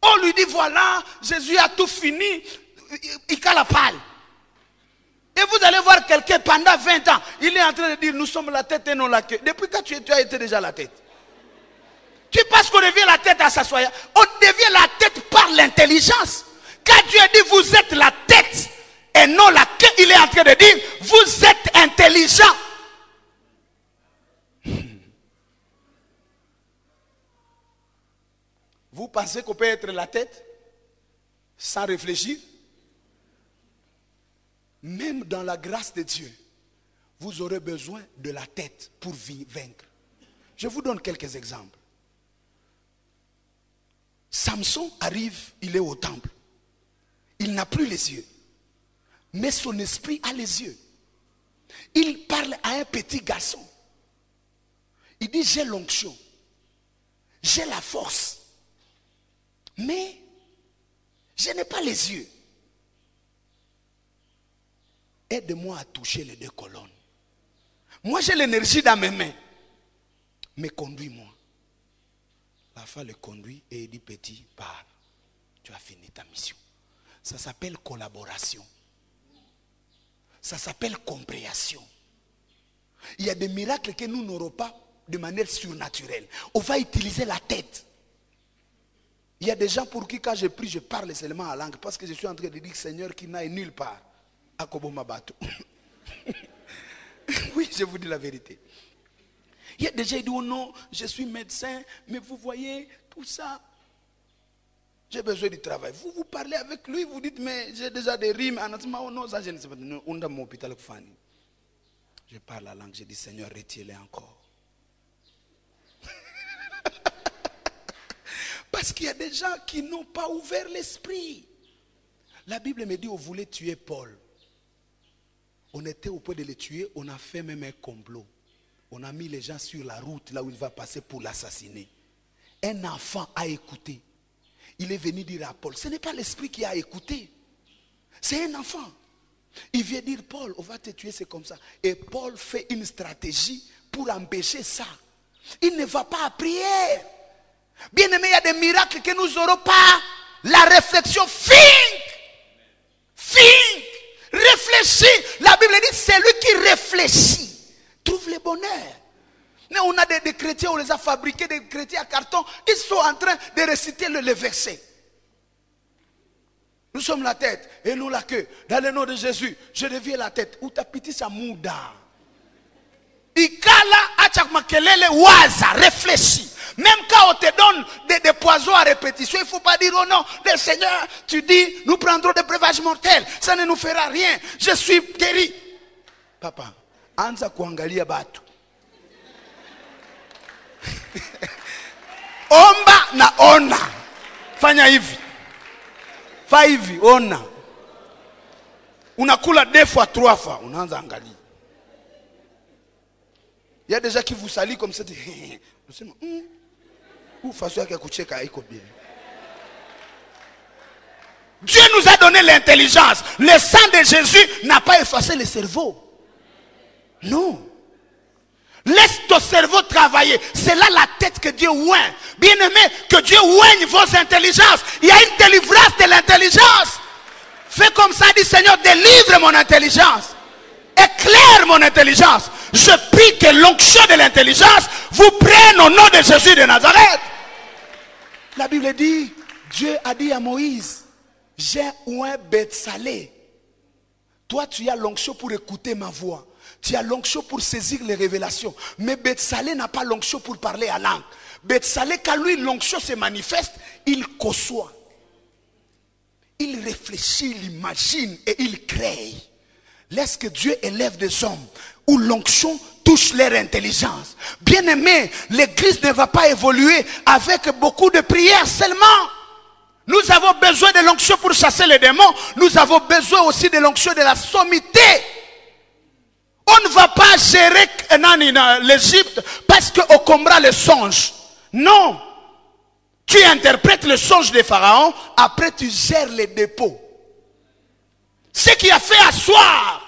Speaker 1: On lui dit, voilà, Jésus a tout fini, il a la palle. Et vous allez voir quelqu'un pendant 20 ans, il est en train de dire, nous sommes la tête et non la queue. Depuis quand tu as été déjà la tête? Tu penses qu'on devient la tête à s'asseoir? On devient la tête par l'intelligence. Quand Dieu dit, vous êtes la tête et non la queue, il est en train de dire, vous êtes intelligent. Vous pensez qu'on peut être la tête sans réfléchir? Même dans la grâce de Dieu, vous aurez besoin de la tête pour vaincre. Je vous donne quelques exemples. Samson arrive, il est au temple. Il n'a plus les yeux. Mais son esprit a les yeux. Il parle à un petit garçon. Il dit, j'ai l'onction. J'ai la force. Mais je n'ai pas les yeux. Aide-moi à toucher les deux colonnes. Moi j'ai l'énergie dans mes mains. Mais conduis-moi. La femme le conduit et il dit, petit, pars. Tu as fini ta mission. Ça s'appelle collaboration. Ça s'appelle compréhension. Il y a des miracles que nous n'aurons pas de manière surnaturelle. On va utiliser la tête. Il y a des gens pour qui quand je prie, je parle seulement en langue. Parce que je suis en train de dire, Seigneur, qui n'aille nulle part. Akobo Mabato. Oui, je vous dis la vérité. Il y a des gens qui disent, oh non, je suis médecin, mais vous voyez, tout ça, j'ai besoin du travail. Vous parlez avec lui, vous dites, mais j'ai déjà des rimes. Oh non, ça je ne sais pas. On est dans mon hôpital. Je parle la langue, je dis, Seigneur, retire-les encore. Parce qu'il y a des gens qui n'ont pas ouvert l'esprit. La Bible me dit, on voulait tuer Paul. On était au point de le tuer, on a fait même un complot. On a mis les gens sur la route, là où il va passer pour l'assassiner. Un enfant a écouté. Il est venu dire à Paul, ce n'est pas l'esprit qui a écouté. C'est un enfant. Il vient dire, Paul, on va te tuer, c'est comme ça. Et Paul fait une stratégie pour empêcher ça. Il ne va pas à prière. Bien aimé, il y a des miracles que nous n'aurons pas. La réflexion, think, réfléchis. La Bible dit, c'est lui qui réfléchit. Trouve le bonheur. Mais on a des chrétiens, on les a fabriqués, des chrétiens à carton. Ils sont en train de réciter le verset. Nous sommes la tête et nous la queue. Dans le nom de Jésus, je deviens la tête. Ou ta piti sa mouda. Ikala achak makelele waza, réfléchis. Même quand on te donne des poisons à répétition, il ne faut pas dire, oh non, le Seigneur, tu dis, nous prendrons des breuvages mortels. Ça ne nous fera rien. Je suis guéri. Papa, anza kuangalia batu. Omba na ona. Fanya hivi. Fa hivi, ona. Unakula 2 fois, 3 fois. Unaanza angalia. Il y a des gens qui vous saluent comme ça. Ou façon yake kucheka iko bien. Dieu nous a donné l'intelligence. Le sang de Jésus n'a pas effacé le cerveau. Non. Laisse ton cerveau travailler. C'est là la tête que Dieu oigne. Bien aimé, que Dieu oigne vos intelligences. Il y a une délivrance de l'intelligence. Fais comme ça, dis Seigneur, délivre mon intelligence. Éclaire mon intelligence. Je prie que l'onction de l'intelligence vous prenne au nom de Jésus de Nazareth. La Bible dit, Dieu a dit à Moïse, j'ai un bête salé. Toi, tu as l'onction pour écouter ma voix. Tu as l'onction pour saisir les révélations. Mais Bethsalé n'a pas l'onction pour parler à langue. Bethsalé, quand lui l'onction se manifeste, il conçoit. Il réfléchit, il imagine et il crée. Laisse que Dieu élève des hommes où l'onction touche leur intelligence. Bien aimé, l'église ne va pas évoluer avec beaucoup de prières seulement. Nous avons besoin de l'onction pour chasser les démons. Nous avons besoin aussi de l'onction de la sommité. On ne va pas gérer l'Égypte parce qu'on comprend le songe. Non. Tu interprètes le songe de Pharaon, après tu gères les dépôts. Ce qui a fait asseoir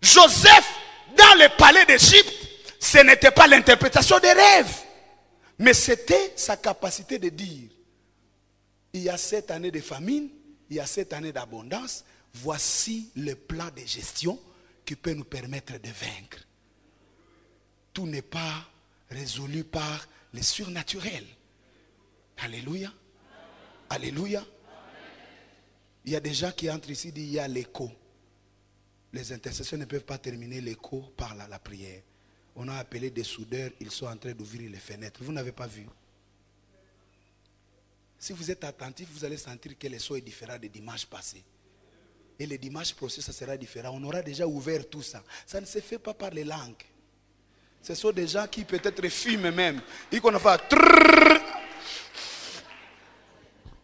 Speaker 1: Joseph dans le palais d'Égypte, ce n'était pas l'interprétation des rêves, mais c'était sa capacité de dire, il y a 7 années de famine, il y a 7 années d'abondance, voici le plan de gestion qui peut nous permettre de vaincre. Tout n'est pas résolu par le surnaturel. Alléluia. Alléluia. Il y a des gens qui entrent ici et disent il y a l'écho. Les intercesseurs ne peuvent pas terminer l'écho par la prière. On a appelé des soudeurs, ils sont en train d'ouvrir les fenêtres. Vous n'avez pas vu. Si vous êtes attentif, vous allez sentir que le son est différent des dimanches passés. Et les dimanches prochains, ça sera différent. On aura déjà ouvert tout ça. Ça ne se fait pas par les langues. Ce sont des gens qui peut-être fument même. Et qu'on a fait trrr,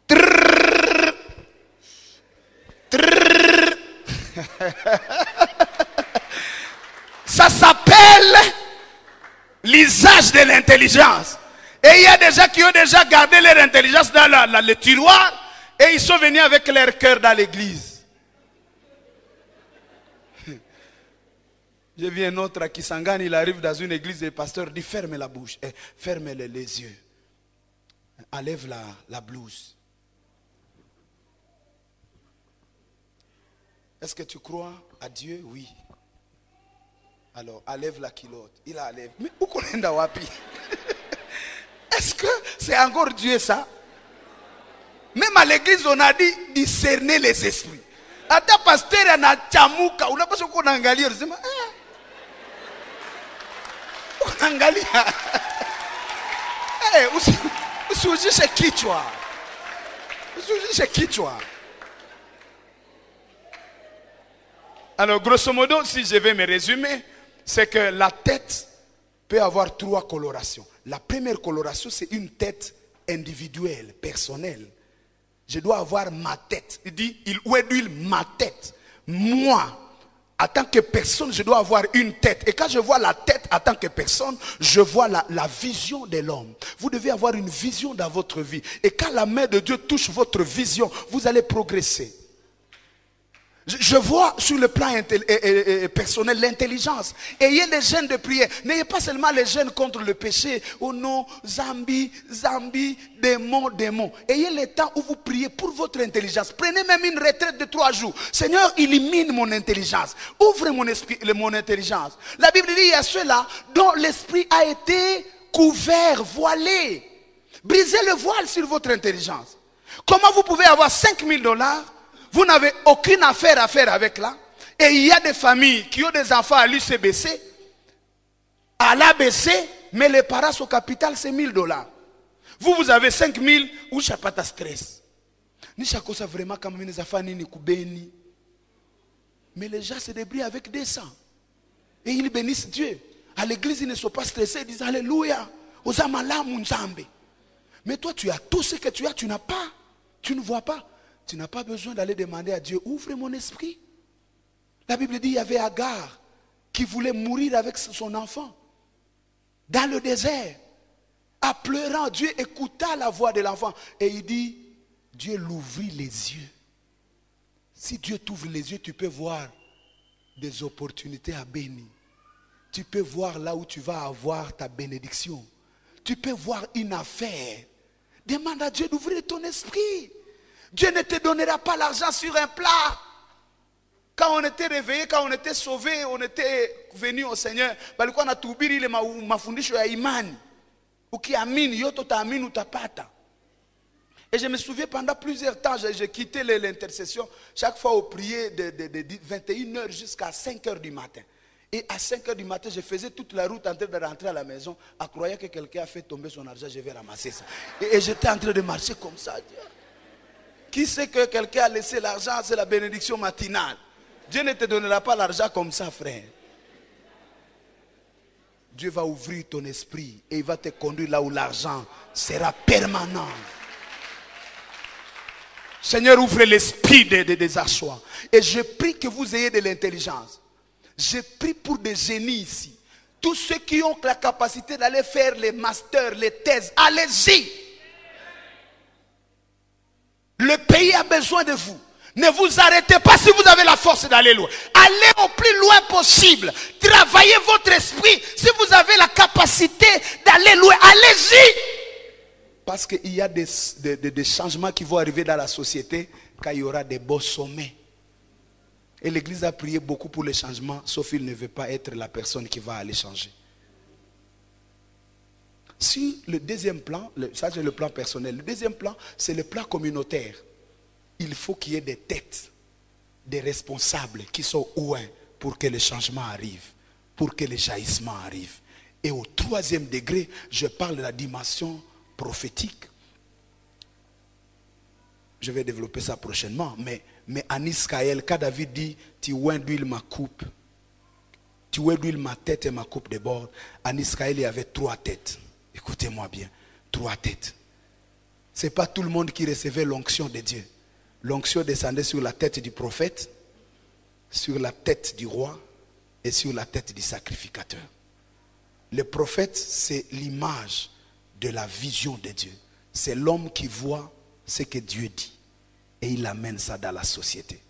Speaker 1: trrr, trrr. Ça s'appelle l'usage de l'intelligence. Et il y a des gens qui ont déjà gardé leur intelligence dans le tiroir et ils sont venus avec leur cœur dans l'église. J'ai vu un autre à Kisangani, il arrive dans une église et le pasteur dit ferme la bouche, ferme les yeux, enlève la blouse. Est-ce que tu crois à Dieu? Oui. Alors, enlève la culotte. Il la enlève. Mais où qu'on est wapi? Est-ce que c'est encore Dieu ça? Même à l'église, on a dit discerner les esprits. Ata pasteur anachamuka, unapaswa kuangalia unasema unaangalia. Usiujishe kichwa. Usiujishe kichwa. Alors grosso modo, si je vais me résumer, c'est que la tête peut avoir 3 colorations. La première coloration, c'est une tête individuelle, personnelle. Je dois avoir ma tête. Il dit, où est ma tête? Moi, en tant que personne, je dois avoir une tête. Et quand je vois la tête en tant que personne, je vois la vision de l'homme. Vous devez avoir une vision dans votre vie. Et quand la main de Dieu touche votre vision, vous allez progresser. Je vois sur le plan personnel l'intelligence. Ayez les gènes de prière. N'ayez pas seulement les gènes contre le péché. Oh non, Zambi, démon, démon. Ayez le temps où vous priez pour votre intelligence. Prenez même une retraite de 3 jours. Seigneur, illumine mon intelligence. Ouvre mon esprit, mon intelligence. La Bible dit, il y a ceux-là dont l'esprit a été couvert, voilé. Brisez le voile sur votre intelligence. Comment vous pouvez avoir $5,000? Vous n'avez aucune affaire à faire avec là. Et il y a des familles qui ont des enfants à l'UCBC, à l'ABC, mais les parents au capital, c'est $1,000. Vous avez 5,000, ou je n'ai pas de stress. Ni chaque chose vraiment comme les enfants ni kubeni. Mais les gens se débrouillent avec 200. Et ils bénissent Dieu. À l'église, ils ne sont pas stressés, ils disent Alléluia. Ozamala munzambe. Mais toi, tu as tout ce que tu as, tu n'as pas. Tu ne vois pas. Tu n'as pas besoin d'aller demander à Dieu, ouvre mon esprit. La Bible dit, il y avait Agar qui voulait mourir avec son enfant. Dans le désert. En pleurant, Dieu écouta la voix de l'enfant. Et il dit, Dieu l'ouvrit les yeux. Si Dieu t'ouvre les yeux, tu peux voir des opportunités à bénir. Tu peux voir là où tu vas avoir ta bénédiction. Tu peux voir une affaire. Demande à Dieu d'ouvrir ton esprit. Dieu ne te donnera pas l'argent sur un plat. Quand on était réveillé, quand on était sauvé, on était venu au Seigneur. Balikuwa natuhubiri ile mafundisho ya imani. Ukiamini yote utaamini utapata. Et je me souviens pendant plusieurs temps, j'ai quitté l'intercession chaque fois au prier de 21h jusqu'à 5h du matin. Et à 5h du matin, je faisais toute la route en train de rentrer à la maison, en croyant que quelqu'un a fait tomber son argent, je vais ramasser ça. Et j'étais en train de marcher comme ça. Qui sait que quelqu'un a laissé l'argent, c'est la bénédiction matinale. Dieu ne te donnera pas l'argent comme ça, frère. Dieu va ouvrir ton esprit et il va te conduire là où l'argent sera permanent. Seigneur, ouvre l'esprit des Achois. Et je prie que vous ayez de l'intelligence. Je prie pour des génies ici. Tous ceux qui ont la capacité d'aller faire les masters, les thèses, allez-y. Le pays a besoin de vous. Ne vous arrêtez pas si vous avez la force d'aller loin. Allez au plus loin possible. Travaillez votre esprit. Si vous avez la capacité d'aller loin, allez-y. Parce qu'il y a des changements qui vont arriver dans la société quand il y aura des beaux sommets. Et l'Église a prié beaucoup pour les changements, sauf qu'il ne veut pas être la personne qui va aller changer. Si le deuxième plan, ça c'est le plan personnel, le deuxième plan c'est le plan communautaire. Il faut qu'il y ait des têtes, des responsables qui sont ouins pour que le changement arrive, pour que le jaillissement arrive. Et au 3e degré, je parle de la dimension prophétique. Je vais développer ça prochainement, mais en Israël, quand David dit, tu oins d'huile ma coupe, tu oins d'huile ma tête et ma coupe déborde, en Israël il y avait 3 têtes. Écoutez-moi bien, 3 têtes. Ce n'est pas tout le monde qui recevait l'onction de Dieu. L'onction descendait sur la tête du prophète, sur la tête du roi et sur la tête du sacrificateur. Le prophète, c'est l'image de la vision de Dieu. C'est l'homme qui voit ce que Dieu dit et il amène ça dans la société.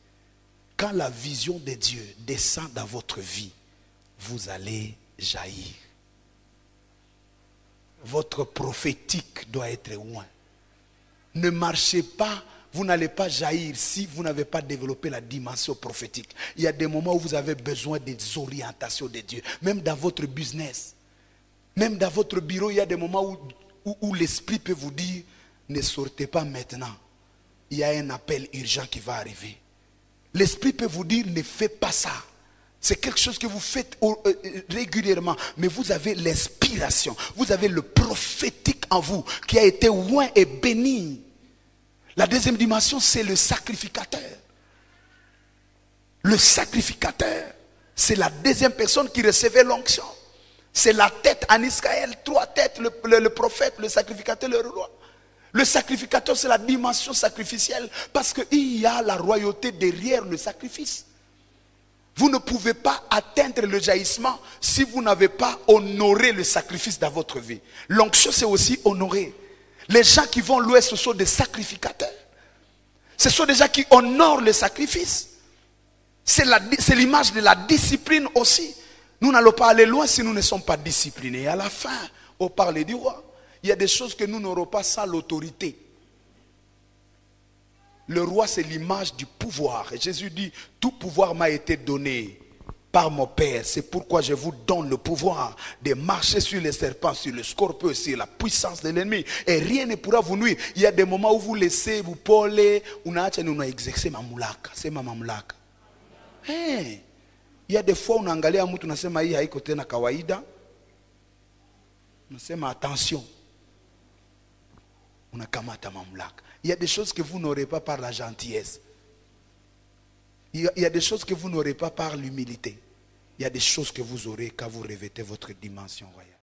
Speaker 1: Quand la vision de Dieu descend dans votre vie, vous allez jaillir. Votre prophétique doit être loin. Ne marchez pas, vous n'allez pas jaillir si vous n'avez pas développé la dimension prophétique. Il y a des moments où vous avez besoin des orientations de Dieu. Même dans votre business, même dans votre bureau, il y a des moments où l'esprit peut vous dire, ne sortez pas maintenant. Il y a un appel urgent qui va arriver. L'esprit peut vous dire ne fais pas ça. C'est quelque chose que vous faites régulièrement. Mais vous avez l'inspiration. Vous avez le prophétique en vous qui a été oint et béni. La deuxième dimension, c'est le sacrificateur. Le sacrificateur, c'est la deuxième personne qui recevait l'onction. C'est la tête en Israël, 3 têtes, le prophète, le sacrificateur, le roi. Le sacrificateur, c'est la dimension sacrificielle parce qu'il y a la royauté derrière le sacrifice. Vous ne pouvez pas atteindre le jaillissement si vous n'avez pas honoré le sacrifice dans votre vie. L'onction, c'est aussi honorer. Les gens qui vont louer, ce sont des sacrificateurs. Ce sont des gens qui honorent le sacrifice. C'est l'image de la discipline aussi. Nous n'allons pas aller loin si nous ne sommes pas disciplinés. Et à la fin, on parle du roi. Il y a des choses que nous n'aurons pas sans l'autorité. Le roi, c'est l'image du pouvoir. Et Jésus dit, tout pouvoir m'a été donné par mon Père. C'est pourquoi je vous donne le pouvoir de marcher sur les serpents, sur le scorpion, sur la puissance de l'ennemi. Et rien ne pourra vous nuire. Il y a des moments où vous laissez, vous parlez, on a exercé ma moulaka. C'est ma moulaka. Hey. Il y a des fois où on angalia mtu nasema hii haiko tena kawaida. Nasema attention. Unakamata mamlaka. Il y a des choses que vous n'aurez pas par la gentillesse. Il y a des choses que vous n'aurez pas par l'humilité. Il y a des choses que vous aurez quand vous revêtez votre dimension royale.